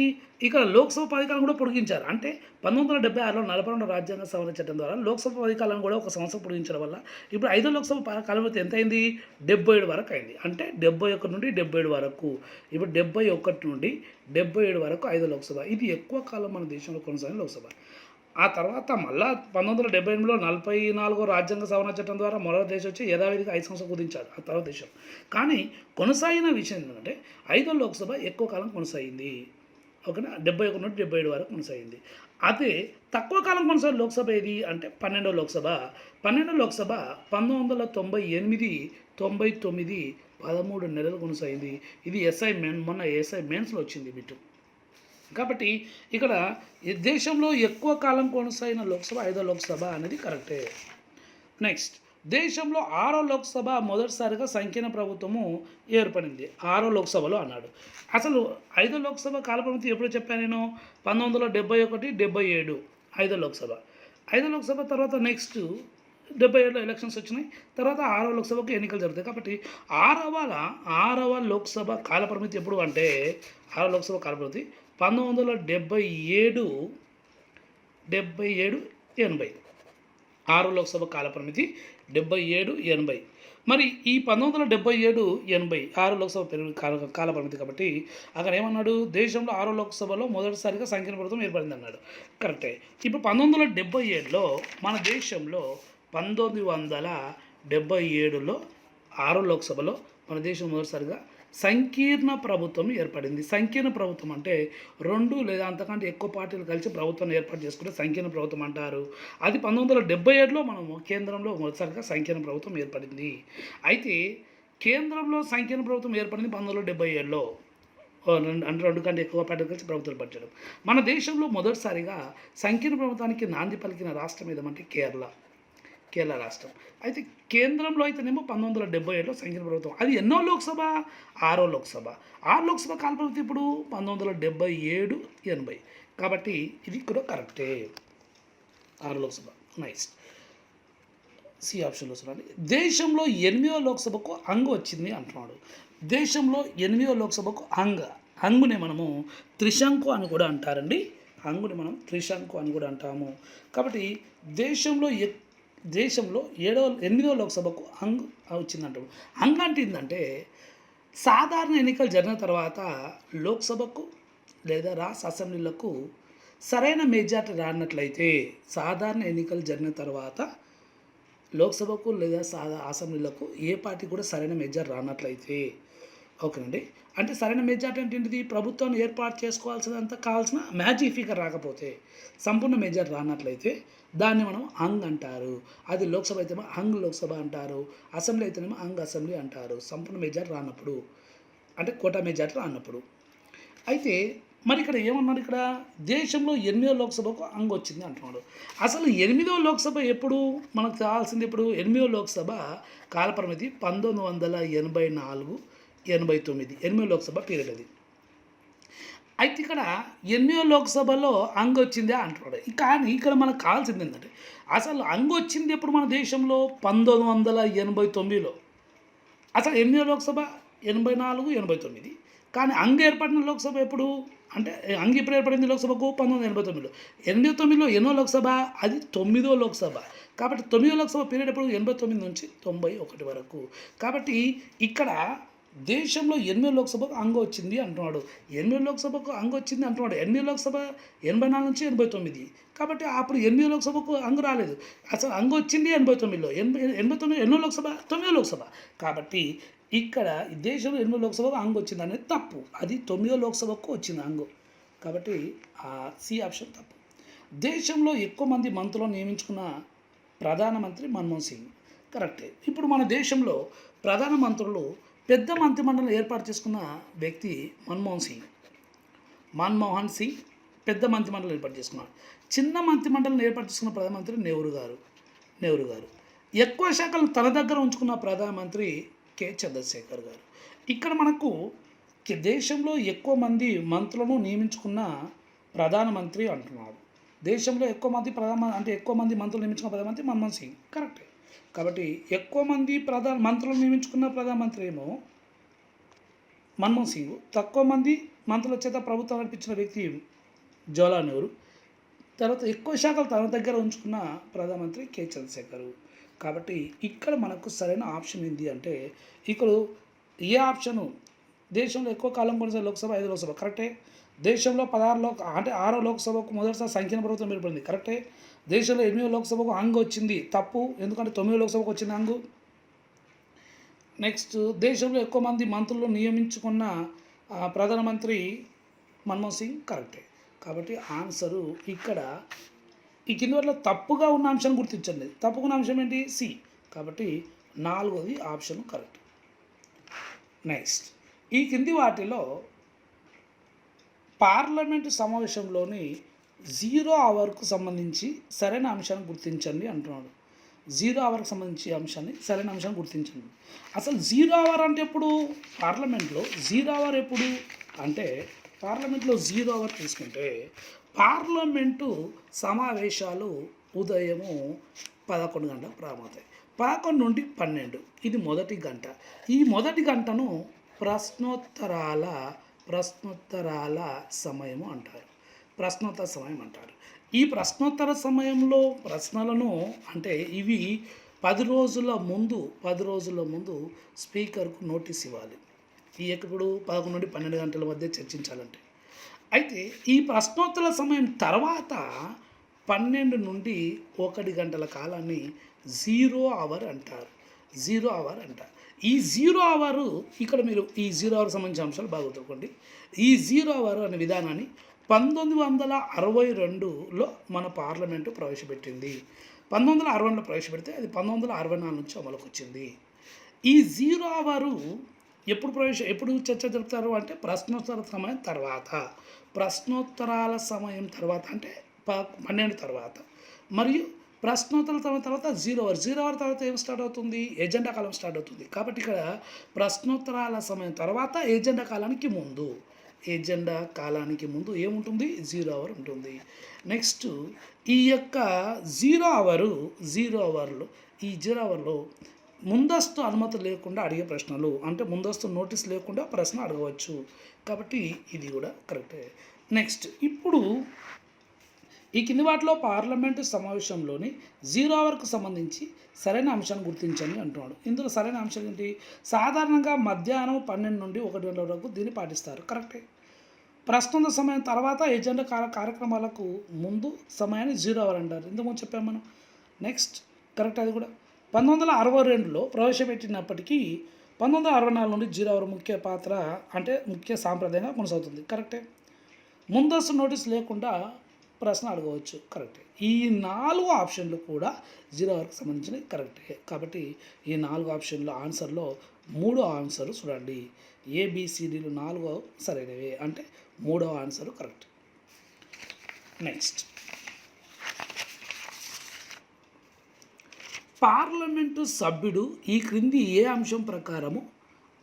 ఇక్కడ లోక్సభ పదవీకాలం కూడా పొడిగించారు. అంటే 1976లో 42వ రాజ్యాంగ సవరణ చట్టం ద్వారా లోక్సభ పదవీకాలం కూడా 1 సంవత్సరం పొడిగించడం వల్ల ఇప్పుడు 5వ లోక్సభ కాలపరిమితి ఎంత అయింది, 77 వరకు అయింది. అంటే 71 నుండి 77 వరకు. ఇప్పుడు 71 నుండి 77 వరకు 5వ లోక్సభ. ఇది ఎక్కువ కాలం మన దేశంలో కొనసాగిన లోక్సభ. ఆ తర్వాత మళ్ళా 1978లో 44వ రాజ్యాంగ సవరణ చట్టం ద్వారా మరో దేశం వచ్చి యథావిధిగా 5 సంవత్సరాలు కుదించాడు ఆ తర్వాత దేశం. కానీ కొనసాగిన విషయం ఏంటంటే 5వ లోక్సభ ఎక్కువ కాలం కొనసాగింది. ఓకేనా, 71 నుండి 77 వరకు కొనసాగింది. అదే తక్కువ కాలం కొనసాగిన లోక్సభ ఏది అంటే 12వ లోక్సభ. 12వ లోక్సభ 1998, 99, 13 నెలలు కొనసాగింది. ఇది మొన్న ఎస్ఐ మెయిన్స్లో వచ్చింది బిట్టు. కాబట్టి ఇక్కడ దేశంలో ఎక్కువ కాలం కొనసాగిన లోక్సభ 5వ లోక్సభ అనేది కరెక్టే. నెక్స్ట్, దేశంలో 6వ లోక్సభ మొదటిసారిగా సంకీర్ణ ప్రభుత్వము ఏర్పడింది 6వ లోక్సభలో అన్నాడు. అసలు 5వ లోక్సభ కాలపరిమితి ఎప్పుడు చెప్పాను నేను, 1971, 77 5వ లోక్సభ. 5వ లోక్సభ తర్వాత నెక్స్ట్ 77లో ఎలక్షన్స్ వచ్చినాయి. తర్వాత 6వ లోక్సభకు ఎన్నికలు జరుగుతాయి. కాబట్టి 6వ లోక్సభ కాలపరిమితి ఎప్పుడు అంటే 6వ లోక్సభ కాలపరిమితి 1977, 80. 6వ లోక్సభ కాలపరిమితి 77, 80. మరి ఈ 1977, 80 6వ లోక్సభ కాలపరిమితి. కాబట్టి అక్కడ ఏమన్నాడు, దేశంలో 6వ లోక్సభలో మొదటిసారిగా సంకీర్ణ ప్రభుత్వం ఏర్పడింది అన్నాడు. కరెక్టే. ఇప్పుడు 1977లో మన దేశంలో 1977లో 6వ లోక్సభలో మన దేశం మొదటిసారిగా సంకీర్ణ ప్రభుత్వం ఏర్పడింది. సంకీర్ణ ప్రభుత్వం అంటే 2 లేదా అంతకంటే ఎక్కువ పార్టీలు కలిసి ప్రభుత్వాన్ని ఏర్పాటు చేసుకుంటే సంకీర్ణ ప్రభుత్వం అంటారు. అది 1977లో మనము కేంద్రంలో మొదటిసారిగా సంకీర్ణ ప్రభుత్వం ఏర్పడింది. అయితే కేంద్రంలో సంకీర్ణ ప్రభుత్వం ఏర్పడింది 1977లో. అంటే 2 కంటే ఎక్కువ పార్టీలు కలిసి ప్రభుత్వం ఏర్పరచడం. మన దేశంలో మొదటిసారిగా సంకీర్ణ ప్రభుత్వానికి నాంది పలికిన రాష్ట్రం ఏదంటే కేరళ రాష్ట్రం. అయితే కేంద్రంలో అయితేనేమో 1977లో సంకీర్ణ ప్రభుత్వం. అది ఎన్నో లోక్సభ, 6వ లోక్సభ. 6వ లోక్సభ కాలపరిమితి ఇప్పుడు 1977, 80. కాబట్టి ఇది కూడా కరెక్టే. 6వ లోక్సభ. నెక్స్ట్, సి ఆప్షన్లో చూడండి. దేశంలో 8వ లోక్సభకు హంగు వచ్చింది అంటున్నాడు. దేశంలో 8వ లోక్సభకు హంగుని మనము త్రిశంకు అని కూడా అంటారండి. హంగుని మనం త్రిశంకు అని కూడా అంటాము. కాబట్టి దేశంలో 8వ లోక్సభకు హంగ్ వచ్చిందంటాడు. హంగ్ అంటే ఏంటంటే సాధారణ ఎన్నికలు జరిగిన తర్వాత లోక్సభకు లేదా రాష్ట్ర అసెంబ్లీలకు సరైన మెజార్టీ రానట్లయితే, సాధారణ ఎన్నికలు జరిగిన తర్వాత లోక్సభకు లేదా అసెంబ్లీలకు ఏ పార్టీ కూడా సరైన మెజార్టీ రానట్లయితే, ఓకేనండి. అంటే సరైన మెజార్టీ అంటే ఏంటిది, ప్రభుత్వాన్ని ఏర్పాటు చేసుకోవాల్సినంత కావాల్సిన మ్యాజిక్ ఫిగర్ రాకపోతే, సంపూర్ణ మెజార్టీ రానట్లయితే దాన్ని మనం హంగ్ అంటారు. అది లోక్సభ అయితేమో హంగ్ లోక్సభ అంటారు, అసెంబ్లీ అయితేనేమో హంగ్ అసెంబ్లీ అంటారు. సంపూర్ణ మెజార్టీ రానప్పుడు అంటే కోటా మెజార్టీ రానప్పుడు. అయితే మరి ఇక్కడ ఏమన్నాడు, ఇక్కడ దేశంలో 8వ లోక్సభకు హంగ్ వచ్చింది అంటున్నాడు. అసలు 8వ లోక్సభ ఎప్పుడు మనకు కావాల్సింది, ఇప్పుడు 8వ లోక్సభ కాలపరిమితి 1984, 89. 8వ లోక్సభ పీరియడ్ అది. అయితే ఇక్కడ ఎన్నో లోక్సభలో అంగ వచ్చిందే అంటున్నాడు. కానీ ఇక్కడ మనకు కావాల్సింది ఏంటంటే అసలు అంగ వచ్చింది ఎప్పుడు మన దేశంలో 1989లో. అసలు ఎన్నో లోక్సభ 84, 89. కానీ అంగ ఏర్పడిన లోక్సభ ఎప్పుడు అంటే అంగ ఎప్పుడు ఏర్పడింది లోక్సభకు 1989లో. 89లో ఎన్నో లోక్సభ అది 9వ లోక్సభ. కాబట్టి 9వ లోక్సభ పీరియడ్ ఎప్పుడు 89 నుంచి 91 వరకు. కాబట్టి ఇక్కడ దేశంలో 8వ లోక్సభకు అంగ వచ్చింది అంటున్నాడు. 8వ లోక్సభకు అంగ వచ్చింది అంటున్నాడు. 8వ లోక్సభ 84 నుంచి 89. కాబట్టి అప్పుడు 8వ లోక్సభకు అంగ రాలేదు. అసలు అంగ వచ్చింది 89లో. 89 ఎన్నో లోక్సభ 9వ లోక్సభ. కాబట్టి ఇక్కడ ఈ దేశంలో 8వ లోక్సభకు అంగ వచ్చింది అనేది తప్పు. అది 9వ లోక్సభకు వచ్చింది అంగు. కాబట్టి ఆ సి ఆప్షన్ తప్పు. దేశంలో ఎక్కువ మంది మంత్రులను నియమించుకున్న ప్రధానమంత్రి మన్మోహన్ సింగ్ కరెక్టే. ఇప్పుడు మన దేశంలో ప్రధాన మంత్రులు పెద్ద మంత్రిమండలిని ఏర్పాటు చేసుకున్న వ్యక్తి మన్మోహన్ సింగ్ పెద్ద మంత్రిమండలిని ఏర్పాటు చేసుకున్నాడు. చిన్న మంత్రిమండలిని ఏర్పాటు చేసుకున్న ప్రధానమంత్రి నెహ్రూ గారు. ఎక్కువ శాఖలు తన దగ్గర ఉంచుకున్న ప్రధానమంత్రి కె చంద్రశేఖర్ గారు. ఇక్కడ మనకు దేశంలో ఎక్కువ మంది మంత్రులను నియమించుకున్న ప్రధానమంత్రి అంటున్నాడు. దేశంలో ఎక్కువ మంది మంత్రులు నియమించుకున్న ప్రధానమంత్రి మన్మోహన్ సింగ్ కరెక్టే. కాబట్టి ఎక్కువ మంది మంత్రులను నియమించుకున్న ప్రధానమంత్రి ఏమో మన్మోహన్ సింగ్, తక్కువ మంది మంత్రుల చేత ప్రభుత్వం నడిపించిన వ్యక్తి జవహర్లాల్ నెహ్రూ, తర్వాత ఎక్కువ శాఖలు తన దగ్గర ఉంచుకున్న ప్రధానమంత్రి కె చంద్రశేఖర్. కాబట్టి ఇక్కడ మనకు సరైన ఆప్షన్ ఏంటి అంటే ఇక్కడ ఏ ఆప్షను దేశంలో ఎక్కువ కాలం కొనసాగే లోక్సభ 5 లోక్సభ కరెక్టే. దేశంలో 6వ లోక్సభకు మొదటిసారి సంఖ్యన ప్రభుత్వం ఏర్పడింది కరెక్టే. దేశంలో 8వ లోక్సభకు అంగు వచ్చింది తప్పు, ఎందుకంటే 9వ లోక్సభకు వచ్చింది అంగు. నెక్స్ట్ దేశంలో ఎక్కువ మంది మంత్రులు నియమించుకున్న ప్రధానమంత్రి మన్మోహన్ సింగ్ కరెక్టే. కాబట్టి ఆన్సరు ఇక్కడ ఈ కింది వాటిలో తప్పుగా ఉన్న అంశాన్ని గుర్తించండి. తప్పుగా ఉన్న అంశం ఏంటి? సి. కాబట్టి 4వది ఆప్షన్ కరెక్ట్. నెక్స్ట్ ఈ కింది వాటిలో పార్లమెంటు సమావేశంలోని 0 అవర్కు సంబంధించి సరైన అంశాన్ని గుర్తించండి అంటున్నాడు. 0 అవర్కి సంబంధించి సరైన అంశాన్ని గుర్తించండి. అసలు 0 అవర్ అంటే ఎప్పుడు పార్లమెంట్లో 0 అవర్ ఎప్పుడు అంటే పార్లమెంట్లో 0 అవర్ తీసుకుంటే పార్లమెంటు సమావేశాలు ఉదయము 11 గంటలకు ప్రారంభమవుతాయి. 11 నుండి 12 ఇది మొదటి గంట. ఈ మొదటి గంటను ప్రశ్నోత్తరాల సమయము అంటారు. ప్రశ్నోత్తర సమయం అంటారు. ఈ ప్రశ్నోత్తర సమయంలో ప్రశ్నలను అంటే ఇవి 10 రోజుల ముందు స్పీకర్కు నోటీస్ ఇవ్వాలి. ఈ ఇప్పుడు 11 నుండి 12 గంటల మధ్య చర్చించాలంటే. అయితే ఈ ప్రశ్నోత్తర సమయం తర్వాత 12 నుండి 1 గంటల కాలాన్ని 0 అవర్ అంటారు. 0 అవర్ అంటారు. ఈ 0 అవరు ఇక్కడ మీరు ఈ 0 అవర్ సంబంధించిన అంశాలు బాగా గుర్తుకోండి. ఈ 0 అవర్ అనే విధానాన్ని 1962లో మన పార్లమెంటు ప్రవేశపెట్టింది. 1962లో ప్రవేశపెడితే అది 1964 నుంచి అమలుకు వచ్చింది. ఈ 0 అవరు ఎప్పుడు చర్చ జరుపుతారు అంటే ప్రశ్నోత్తరాల సమయం తర్వాత అంటే 12 తర్వాత మరియు ప్రశ్నోత్తరాల తర్వాత 0 అవర్. 0 అవర్ తర్వాత ఏం స్టార్ట్ అవుతుంది? ఎజెండా కాలం స్టార్ట్ అవుతుంది. కాబట్టి ఇక్కడ ప్రశ్నోత్తరాల సమయం తర్వాత ఎజెండా కాలానికి ముందు ఏముంటుంది? 0 అవర్ ఉంటుంది. నెక్స్ట్ ఈ యొక్క 0 అవర్లో ముందస్తు అనుమతి లేకుండా అడిగే ప్రశ్నలు అంటే ముందస్తు నోటీస్ లేకుండా ప్రశ్న అడగవచ్చు. కాబట్టి ఇది కూడా కరెక్టే. నెక్స్ట్ ఇప్పుడు ఈ కింది వాటిలో పార్లమెంటు సమావేశంలోని 0 అవర్కు సంబంధించి సరైన అంశాన్ని గుర్తించండి అంటున్నాడు. ఇందులో సరైన అంశం ఏంటి? సాధారణంగా మధ్యాహ్నం 12 నుండి 1 గంటల వరకు దీన్ని పాటిస్తారు కరెక్టే. ప్రశ్నోత్తర సమయం తర్వాత ఎజెండా కార్యక్రమాలకు ముందు సమయాన్ని 0 అవర్ అంటారు. ఇంతకుముందు చెప్పాము మనం. నెక్స్ట్ కరెక్ట్ అది కూడా 1962లో ప్రవేశపెట్టినప్పటికీ 1964 నుండి 0 అవర్ ముఖ్య సాంప్రదాయంగా కొనసాగుతుంది కరెక్టే. ముందస్తు నోటీస్ లేకుండా ప్రశ్న అడగవచ్చు కరెక్టే. ఈ 4 ఆప్షన్లు కూడా 0 అవర్కి సంబంధించినవి కరెక్టే. కాబట్టి ఈ 4 ఆప్షన్ల ఆన్సర్లో 3 ఆన్సర్ చూడండి. ABCDలు 4 సరైనవే అంటే 3వ ఆన్సర్ కరెక్ట్. నెక్స్ట్ పార్లమెంటు సభ్యుడు ఈ క్రింది ఏ అంశం ప్రకారము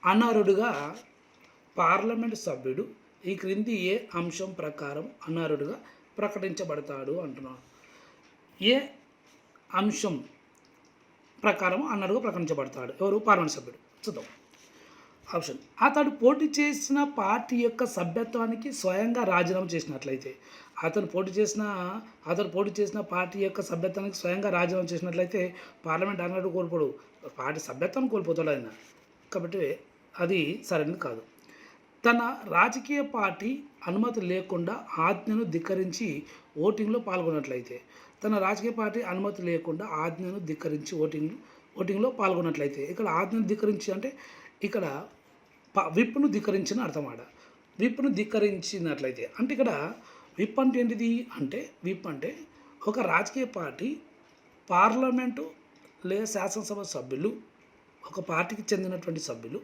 అనర్హుడుగా ఈ క్రింది ఏ అంశం ప్రకారం అనర్హుడిగా ప్రకటించబడతాడు అంటున్నాడు. ఏ అంశం ప్రకారం అనర్హుడిగా ప్రకటించబడతాడు? ఎవరు? పార్లమెంట్ సభ్యుడు. చూద్దాం. ఆప్షన్: అతడు పోటీ చేసిన పార్టీ యొక్క సభ్యత్వానికి స్వయంగా రాజీనామా చేసినట్లయితే. అతను పోటీ చేసిన పార్టీ యొక్క సభ్యత్వానికి స్వయంగా రాజీనామా చేసినట్లయితే పార్లమెంట్ అనర్హుడు కోల్పోడు, పార్టీ సభ్యత్వాన్ని కోల్పోతాడు ఆయన. కాబట్టి అది సరైనది కాదు. తన రాజకీయ పార్టీ అనుమతి లేకుండా ఆజ్ఞను ధిక్కరించి ఓటింగ్లో పాల్గొన్నట్లయితే. తన రాజకీయ పార్టీ అనుమతి లేకుండా ఆజ్ఞను ధిక్కరించి ఓటింగ్లో పాల్గొన్నట్లయితే. ఇక్కడ ఆజ్ఞను ధిక్కరించి అంటే ఇక్కడ విప్ను ధిక్కరించిన అర్థమాట. విప్ను ధిక్కరించినట్లయితే అంటే ఇక్కడ విప్ అంటే ఏంటిది అంటే, విప్ అంటే ఒక రాజకీయ పార్టీ పార్లమెంటు లేదా శాసనసభ సభ్యులు, ఒక పార్టీకి చెందినటువంటి సభ్యులు,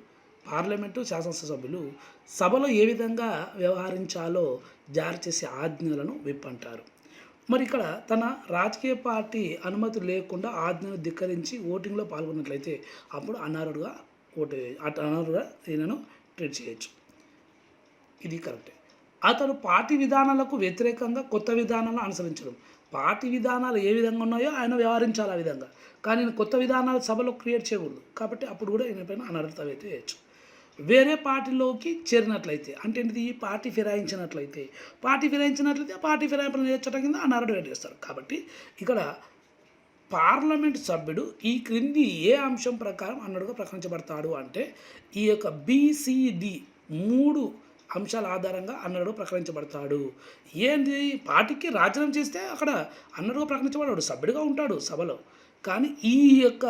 పార్లమెంటు శాసనసభ సభ్యులు సభలో ఏ విధంగా వ్యవహరించాలో జారీ చేసే ఆజ్ఞలను విప్ అంటారు. మరి ఇక్కడ తన రాజకీయ పార్టీ అనుమతి లేకుండా ఆజ్ఞను ధిక్కరించి ఓటింగ్లో పాల్గొన్నట్లయితే అప్పుడు అనర్హుడుగా అనర్హుడుగా ఈయనను ట్రీట్ చేయొచ్చు. ఇది కరెక్టే. అతను పార్టీ విధానాలకు వ్యతిరేకంగా కొత్త విధానాలను అనుసరించడం. పార్టీ విధానాలు ఏ విధంగా ఉన్నాయో ఆయన వ్యవహరించాలి ఆ విధంగా, కానీ కొత్త విధానాలు సభలో క్రియేట్ చేయకూడదు. కాబట్టి అప్పుడు కూడా ఈయన పైన అనర్హత అయితే చేయొచ్చు. వేరే పార్టీలోకి చేరినట్లయితే అంటే ఏంటిది? పార్టీ ఫిరాయించినట్లయితే పార్టీ ఫిరాయింపులను చేర్చడం కింద అనర్హుడు చేస్తారు. కాబట్టి ఇక్కడ పార్లమెంట్ సభ్యుడు ఈ క్రింది ఏ అంశం ప్రకారం అనర్హుడుగా ప్రకటించబడతాడు అంటే ఈ యొక్క BCD 3 అంశాల ఆధారంగా అనర్హుడుగా ప్రకటించబడతాడు. ఏంటి? పార్టీకి రాజీనామా చేస్తే అక్కడ అనర్హుడుగా ప్రకటించబడాడు, సభ్యుడిగా ఉంటాడు సభలో. కానీ ఈ యొక్క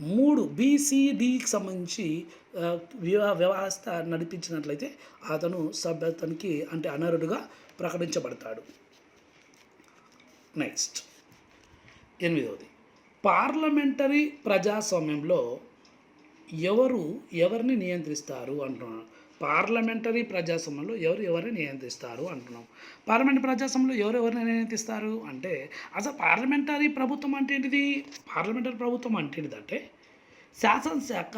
3 BCDకి సంబంధించి వ్యవస్థ నడిపించినట్లయితే అతను సభ్యత్వానికి అంటే అనర్హుడుగా ప్రకటించబడతాడు. నెక్స్ట్ 8వది, పార్లమెంటరీ ప్రజాస్వామ్యంలో ఎవరిని నియంత్రిస్తారు అంటున్నాను. పార్లమెంటరీ ప్రజాస్వామ్యంలో ఎవరిని నియంత్రిస్తారు అంటున్నాం. పార్లమెంటరీ ప్రజాస్వామ్యంలో ఎవరిని నియంత్రిస్తారు అంటే అసలు పార్లమెంటరీ ప్రభుత్వం అంటే ఏంటిది? పార్లమెంటరీ ప్రభుత్వం అంటే ఏంటిదంటే శాసనశాఖ,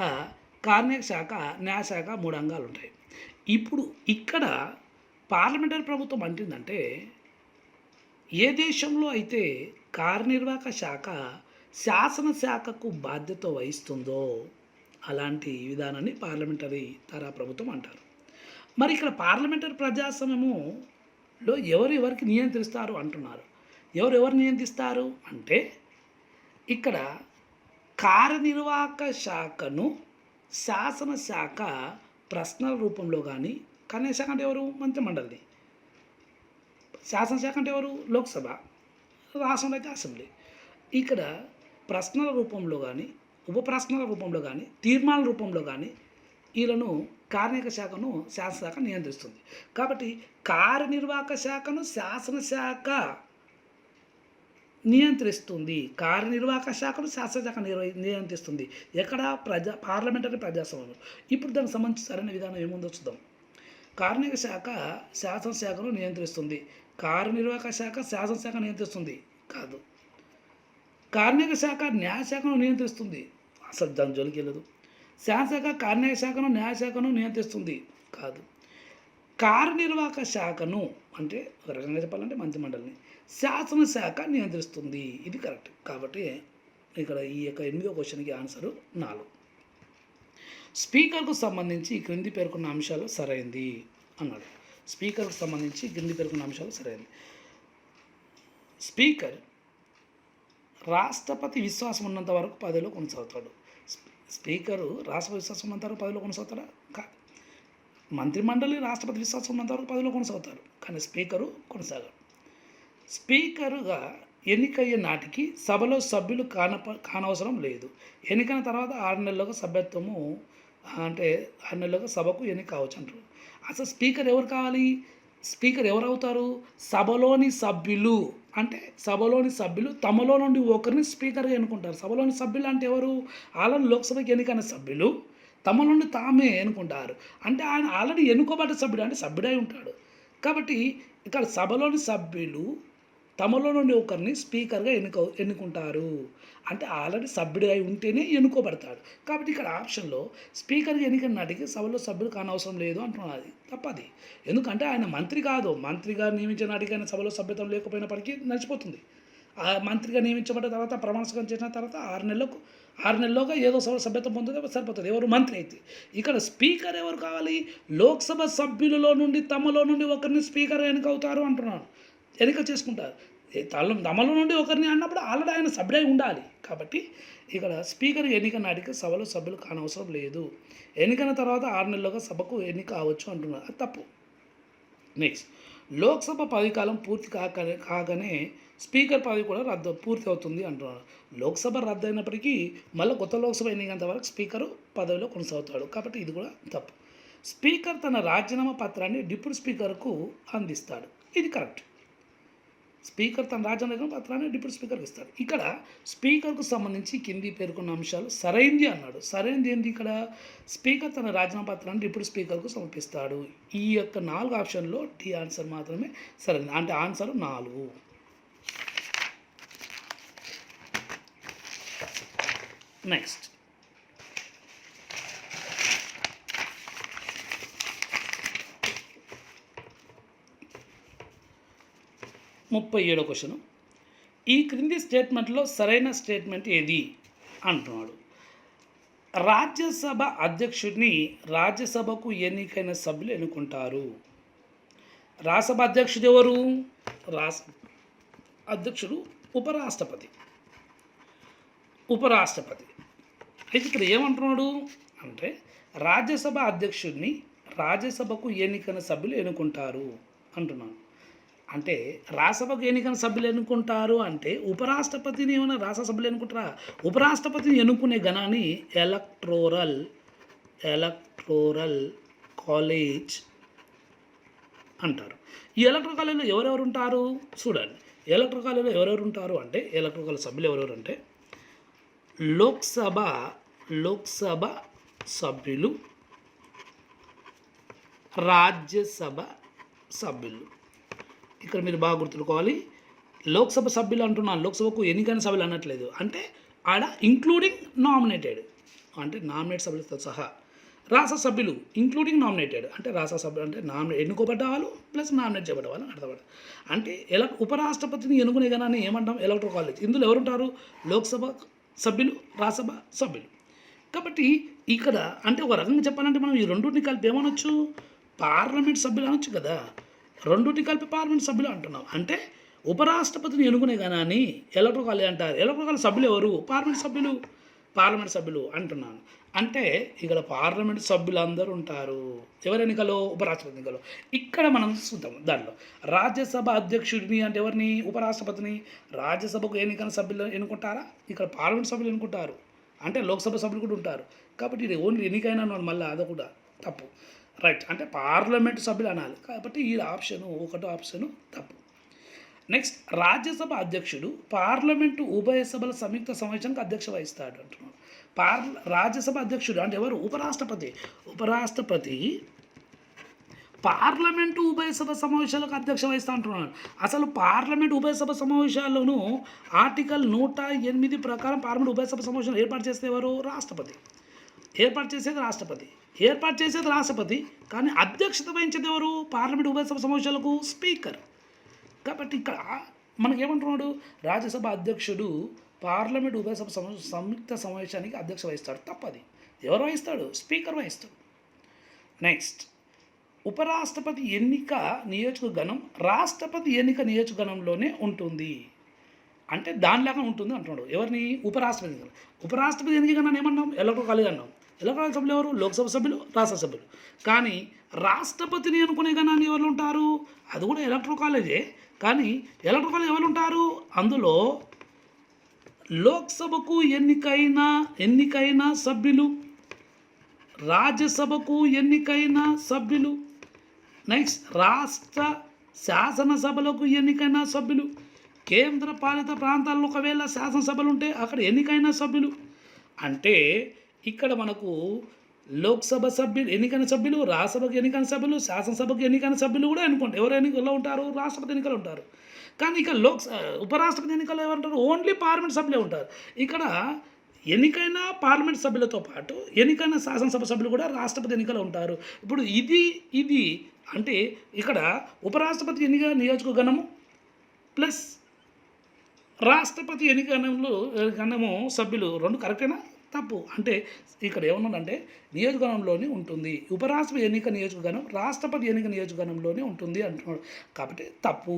కార్మిక శాఖ, న్యాయశాఖ 3 అంగాలు ఉంటాయి. ఇప్పుడు ఇక్కడ పార్లమెంటరీ ప్రభుత్వం అంటుందంటే ఏ దేశంలో అయితే కార్యనిర్వాహక శాఖ శాసనశాఖకు బాధ్యత వహిస్తుందో అలాంటి విధానాన్ని పార్లమెంటరీ తరహా ప్రభుత్వం అంటారు. మరి ఇక్కడ పార్లమెంటరీ ప్రజాస్వామ్యములో ఎవరికి నియంత్రిస్తారు అంటున్నారు. ఎవరు నియంత్రిస్తారు అంటే ఇక్కడ కార్యనిర్వాహక శాఖను శాసనశాఖ ప్రశ్నల రూపంలో కానీ, కన్యాశాఖ అంటే ఎవరు? మంత్రిమండలిని. శాసనశాఖ అంటే ఎవరు? లోక్సభ. రాష్ట్రంలో అయితే అసెంబ్లీ. ఇక్కడ ప్రశ్నల రూపంలో కానీ, ఉప ప్రశ్నల రూపంలో కానీ, తీర్మానాల రూపంలో కానీ వీళ్ళను కార్మిక శాఖను శాసనశాఖ నియంత్రిస్తుంది. కాబట్టి కార్యనిర్వాహక శాఖను శాసనశాఖ నియంత్రిస్తుంది. కార్యనిర్వాహక శాఖను శాసనశాఖ నియంత్రిస్తుంది. ఎక్కడ? పార్లమెంటరీ ప్రజాస్వామ్యంలో. ఇప్పుడు దానికి సంబంధించి సరైన విధానం ఏముందో చూద్దాం. కార్మిక శాఖ శాసనశాఖను నియంత్రిస్తుంది. కార్యనిర్వాహక శాఖ శాసనశాఖ నియంత్రిస్తుంది కాదు. కార్మిక శాఖ న్యాయశాఖను నియంత్రిస్తుంది, అసలు దాని జోలికి వెళ్ళదు. శాసనశాఖ కార్మిక శాఖను న్యాయశాఖను నియంత్రిస్తుంది కాదు. కార్యనిర్వాహక శాఖను అంటే ఒక రకంగా చెప్పాలంటే మంత్రిమండలిని శాసనశాఖ నియంత్రిస్తుంది. ఇది కరెక్ట్. కాబట్టి ఇక్కడ ఈ యొక్క 8వ క్వశ్చన్కి ఆన్సరు 4. స్పీకర్కు సంబంధించి క్రింది పేర్కొన్న అంశాలు సరైంది అన్నాడు. స్పీకర్కు సంబంధించి క్రింది పేర్కొన్న అంశాలు సరైనది. స్పీకర్ రాష్ట్రపతి విశ్వాసం ఉన్నంత వరకు పదవిలో కొనసాగుతాడు. స్పీకరు రాష్ట్రపతి విశ్వాసం ఉన్నంత వరకు పదవిలో కొనసాగుతాడా? కాదు. మంత్రిమండలి రాష్ట్రపతి విశ్వాసం ఉన్నంత వరకు పదవిలో కొనసాగుతారు, కానీ స్పీకరు కొనసాగరు. స్పీకరుగా ఎన్నికయ్యే నాటికి సభలో సభ్యులు కానవసరం లేదు. ఎన్నికైన తర్వాత 6 నెలలకు సభ్యత్వము అంటే 6 నెలలకు సభకు ఎన్నిక కావచ్చు అంటారు. అసలు స్పీకర్ ఎవరు కావాలి? స్పీకర్ ఎవరు అవుతారు? సభలోని సభ్యులు. అంటే సభలోని సభ్యులు తమలో నుండి ఒకరిని స్పీకర్గా ఎన్నుకుంటారు. సభలోని సభ్యులు అంటే ఎవరు? ఆల్రెడీ లోక్సభకి ఎన్నికైన సభ్యులు తమ నుండి తామే ఎన్నుకుంటారు. అంటే ఆయన ఆల్రెడీ ఎన్నుకోబడ్డ సభ్యుడు, అంటే సభ్యుడై ఉంటాడు. కాబట్టి ఇక్కడ సభలోని సభ్యులు తమలో నుండి ఒకరిని స్పీకర్గా ఎన్నుకుంటారు. అంటే ఆల్రెడీ సభ్యుడు అయి ఉంటేనే ఎన్నుకోబడతాడు. కాబట్టి ఇక్కడ ఆప్షన్లో స్పీకర్గా ఎన్నికైన నాటికి సభలో సభ్యులు కానవసరం లేదు అంటున్నది. అది తప్పది. ఎందుకంటే ఆయన మంత్రి కాదు. మంత్రిగా నియమించిన నాటికి ఆయన సభలో సభ్యత్వం లేకపోయినప్పటికీ నడిచిపోతుంది. ఆ మంత్రిగా నియమించబడ్డ తర్వాత ప్రమాణ స్వీకారం చేసిన తర్వాత 6 నెలల్లోగా ఏదో సభ్యత్వం పొందితే సరిపోతుంది. ఎవరు? మంత్రి అయితే. ఇక్కడ స్పీకర్ ఎవరు కావాలి? లోక్సభ సభ్యులలో నుండి తమలో నుండి ఒకరిని స్పీకర్ ఎన్నికవుతారు అంటున్నాను. ఎన్నిక చేసుకుంటారు. తమలో నుండి ఒకరిని అన్నప్పుడు ఆల్రెడీ ఆయన సభ్యుడై ఉండాలి. కాబట్టి ఇక్కడ స్పీకర్ ఎన్నిక నాటికి సభలో సభ్యులు కానవసరం లేదు. ఎన్నికైన తర్వాత 6 నెలలుగా సభకు ఎన్నిక కావచ్చు అంటున్నారు. అది తప్పు. నెక్స్ట్, లోక్సభ పదవి కాలం పూర్తి కాగానే స్పీకర్ పదవి కూడా పూర్తి అవుతుంది అంటున్నారు. లోక్సభ రద్దు అయినప్పటికీ మళ్ళీ కొత్త లోక్సభ ఎన్నికంత వరకు స్పీకరు పదవిలో కొనసాగుతాడు. కాబట్టి ఇది కూడా తప్పు. స్పీకర్ తన రాజీనామా పత్రాన్ని డిప్యూటీ స్పీకర్కు అందిస్తాడు. ఇది కరెక్ట్. స్పీకర్ తన రాజీనామా పత్రాన్ని డిప్యూటీ స్పీకర్కి ఇస్తాడు. ఇక్కడ స్పీకర్కు సంబంధించి కింది పేర్కొన్న అంశాలు సరైంది అన్నాడు. సరైంది ఏంటి? ఇక్కడ స్పీకర్ తన రాజీనామా పత్రాన్ని డిప్యూటీ స్పీకర్కు సమర్పిస్తాడు. ఈ యొక్క 4 ఆప్షన్లో డి ఆన్సర్ మాత్రమే సరైనది. అంటే ఆన్సర్ 4. Next, 37వ question. ఈ క్రింది స్టేట్మెంట్లో సరైన స్టేట్మెంట్ ఏది అంటున్నాడు. రాజ్యసభ అధ్యక్షుడిని రాజ్యసభకు ఎన్నికైన సభ్యులు ఎన్నుకుంటారు. రాజ్యసభ అధ్యక్షుడు ఎవరు? అధ్యక్షుడు ఉపరాష్ట్రపతి. అయితే ఇక్కడ ఏమంటున్నాడు అంటే రాజ్యసభ అధ్యక్షుడిని రాజ్యసభకు ఎన్నికైన సభ్యులు ఎన్నుకుంటారు అంటున్నాను. అంటే రాజ్యసభకు ఎన్నికైన సభ్యులు ఎన్నుకుంటారు అంటే ఉపరాష్ట్రపతిని ఏమైనా రాజ్యసభ్యులు ఎన్నుకుంటారా? ఉపరాష్ట్రపతిని ఎన్నుకునే గణాన్ని ఎలక్టోరల్ కాలేజ్ అంటారు. ఈ ఎలక్టోరల్ కాలేజ్లో ఎవరెవరు ఉంటారు చూడండి. ఎలక్టోరల్ కాలేజ్లో ఎవరెవరు ఉంటారు అంటే ఎలక్టోరల్ కాలేజ్ సభ్యులు ఎవరెవరు అంటే లోక్సభ సభ్యులు, రాజ్యసభ సభ్యులు. ఇక్కడ మీరు బాగా గుర్తుకోవాలి. లోక్సభ సభ్యులు అంటున్నాను, లోక్సభకు ఎన్నికైన సభ్యులు అనట్లేదు. అంటే ఆడ ఇంక్లూడింగ్ నామినేటెడ్, అంటే నామినేట్ సభ్యులతో సహా. రాష్ట్ర సభ్యులు ఇంక్లూడింగ్ నామినేటెడ్, అంటే రాష్ట్ర సభ్యులు అంటే ఎన్నుకోబడ్డ వాళ్ళు ప్లస్ నామినేట్ చేయబడ్డ వాళ్ళు అర్థపడ్డ. అంటే ఉపరాష్ట్రపతిని ఎన్నుకునే గణాన్ని ఏమంటాం? Electoral college. ఇందులో ఎవరుంటారు? లోక్సభ సభ్యులు, రాజ్యసభ సభ్యులు. కాబట్టి ఇక్కడ అంటే ఒక రకంగా చెప్పాలంటే మనం ఈ రెండింటిని కలిపి ఏమనొచ్చు? పార్లమెంట్ సభ్యులు అనొచ్చు కదా. రెండింటిని కలిపి పార్లమెంట్ సభ్యులు అంటున్నాం. అంటే ఉపరాష్ట్రపతిని ఎన్నుకునే గణాన్ని ఎలక్టోరల్ కాలేజ్ అంటారు. ఎలక్టోరల్ కాలేజ్ సభ్యులు ఎవరు? పార్లమెంట్ సభ్యులు అంటున్నాను. అంటే ఇక్కడ పార్లమెంట్ సభ్యులు అందరూ ఉంటారు. ఎవరి ఎన్నికలో? ఉపరాష్ట్రపతి ఎన్నికలో. ఇక్కడ మనం చూద్దాం. దాంట్లో రాజ్యసభ అధ్యక్షుడిని అంటే ఎవరిని? ఉపరాష్ట్రపతిని. రాజ్యసభకు ఎన్నికైన సభ్యులు ఎన్నుకుంటారా? ఇక్కడ పార్లమెంట్ సభ్యులు ఎన్నుకుంటారు. అంటే లోక్సభ సభ్యులు కూడా ఉంటారు. కాబట్టి ఇది ఓన్లీ ఎన్నికైనా మళ్ళీ అది కూడా తప్పు. రైట్, అంటే పార్లమెంట్ సభ్యులు అనాలి. కాబట్టి ఈ ఒకటో ఆప్షను తప్పు. నెక్స్ట్, రాజ్యసభ అధ్యక్షుడు పార్లమెంటు ఉభయ సభల సంయుక్త సమావేశానికి అధ్యక్ష వహిస్తాడు అంటున్నాడు. రాజ్యసభ అధ్యక్షుడు అంటే ఎవరు? ఉపరాష్ట్రపతి పార్లమెంటు ఉభయ సభ సమావేశాలకు అధ్యక్ష వహిస్తా అంటున్నాడు. అసలు పార్లమెంట్ ఉభయ సభ సమావేశాల్లోనూ ఆర్టికల్ 108 ప్రకారం పార్లమెంట్ ఉభయ సభ సమావేశాలు ఏర్పాటు చేస్తే ఎవరు? ఏర్పాటు చేసేది రాష్ట్రపతి. కానీ అధ్యక్షత వహించేది ఎవరు? పార్లమెంట్ ఉభయ సభ సమావేశాలకు స్పీకర్. కాబట్టి ఇక్కడ మనకేమంటున్నాడు? రాజ్యసభ అధ్యక్షుడు పార్లమెంట్ ఉభయ సభ సంయుక్త సమావేశానికి అధ్యక్ష వహిస్తాడు. తప్పది. ఎవరు వహిస్తాడు? స్పీకర్ వహిస్తాడు. నెక్స్ట్, ఉపరాష్ట్రపతి ఎన్నిక నియోజకగణం రాష్ట్రపతి ఎన్నిక నియోజకగణంలోనే ఉంటుంది. అంటే దానిలాగా ఉంటుంది అంటున్నాడు. ఎవరిని? ఉపరాష్ట్రపతి ఎన్నిక గణాన్ని ఏమన్నాం? ఎలక్టోరల్ కాలేజ్ అన్నాం. ఎలక్టోరల్ సభ్యులు ఎవరు? లోక్సభ సభ్యులు, రాజ్యసభ సభ్యులు. కానీ రాష్ట్రపతిని ఎన్నుకునే గణాన్ని ఎవరు ఉంటారు? అది కూడా ఎలక్టోరల్ కాలేజే. కానీ ఎలక్టోరల్ కాలేజ్ ఎవరు ఉంటారు? అందులో లోక్సభకు ఎన్నికైన సభ్యులు, రాజ్యసభకు ఎన్నికైన సభ్యులు, నెక్స్ట్ రాష్ట్ర శాసనసభలకు ఎన్నికైన సభ్యులు, కేంద్ర పాలిత ప్రాంతాల్లో ఒకవేళ శాసనసభలు ఉంటే అక్కడ ఎన్నికైన సభ్యులు. అంటే ఇక్కడ మనకు లోక్సభ సభ్యులు ఎన్నికైన సభ్యులు, రాజ్యసభకు ఎన్నికైన సభ్యులు, శాసనసభకు ఎన్నికైన సభ్యులు కూడా ఎన్నుకుంటారు. ఎవరు ఎన్నికల్లో ఉంటారు? రాష్ట్రపతి ఎన్నికలు ఉంటారు. కానీ ఇక ఉపరాష్ట్రపతి ఎన్నికల్లో ఏమంటారు, ఓన్లీ పార్లమెంట్ సభ్యులే ఉంటారు. ఇక్కడ ఎన్నికైన పార్లమెంట్ సభ్యులతో పాటు ఎన్నికైన శాసనసభ సభ్యులు కూడా రాష్ట్రపతి ఎన్నికలు ఉంటారు. ఇప్పుడు ఇది అంటే ఇక్కడ ఉపరాష్ట్రపతి ఎన్నిక నియోజకవర్గము ప్లస్ రాష్ట్రపతి గణము సభ్యులు రెండు కరెక్టేనా? తప్పు. అంటే ఇక్కడ ఏమన్నాడంటే నియోజకవర్గంలోనే ఉంటుంది, ఉపరాష్ట్రపతి ఎన్నిక నియోజకవర్గం రాష్ట్రపతి ఎన్నిక నియోజకవర్గంలోనే ఉంటుంది అంటున్నాడు. కాబట్టి తప్పు.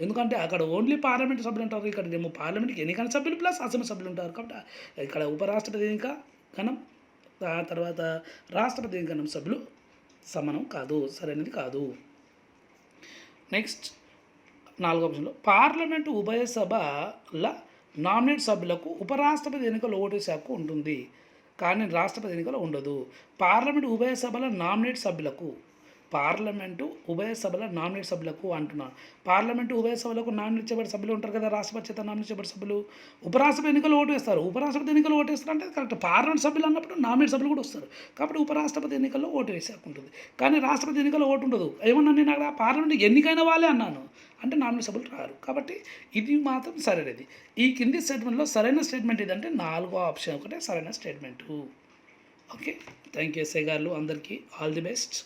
ఎందుకంటే అక్కడ ఓన్లీ పార్లమెంట్ సభ్యులు ఉంటారు, ఇక్కడ ఏమో పార్లమెంట్కి ఎన్నికైన సభ్యులు ప్లస్ అసెంబ్లీ సభ్యులు ఉంటారు. కాబట్టి ఇక్కడ ఉపరాష్ట్రపతి ఎన్నిక గణం తర్వాత రాష్ట్రపతి ఎన్నిక గణం సభ్యులు సమానం కాదు, సరైనది కాదు. నెక్స్ట్ 4వ ఆప్షన్లో పార్లమెంటు ఉభయ సభల నామినేట్ సభ్యులకు ఉపరాష్ట్రపతి ఎన్నికల ఓటు వేసే హక్కు ఉంటుంది, కానీ రాష్ట్రపతి ఎన్నికలో ఉండదు. పార్లమెంటు ఉభయ సభల నామినేట్ సభ్యులకు అంటున్నాను. పార్లమెంటు ఉభయ సభలకు నామినేట్ చేయబడిన సభ్యులు ఉంటారు కదా, రాష్ట్రపతి చేత నామినేట్ చేయబడిన సభ్యులు ఉపరాష్ట్రపతి ఎన్నికలు ఓటు వేస్తారు. ఉపరాష్ట్రపతి ఎన్నికలు ఓటు వేస్తారు అంటే కరెక్ట్. పార్లమెంట్ సభ్యులు అన్నప్పుడు నామినేట్ సభ్యులు కూడా వస్తారు. కాబట్టి ఉపరాష్ట్రపతి ఎన్నికల్లో ఓటు వేసే హక్కు ఉంటుంది, కానీ రాష్ట్రపతి ఎన్నికల్లో ఓటు ఉండదు. ఏమన్నా నేను అక్కడ పార్లమెంట్ ఎన్నికైన వాళ్ళే అన్నాను అంటే నామినేట్ సభ్యులు రారు. కాబట్టి ఇది మాత్రం సరైనది. ఈ కింది స్టేట్మెంట్లో సరైన స్టేట్మెంట్ ఏదంటే 4వ ఆప్షన్ ఒకటే సరైన statement. Okay, thank you SI గారు, అందరికీ ఆల్ ది బెస్ట్.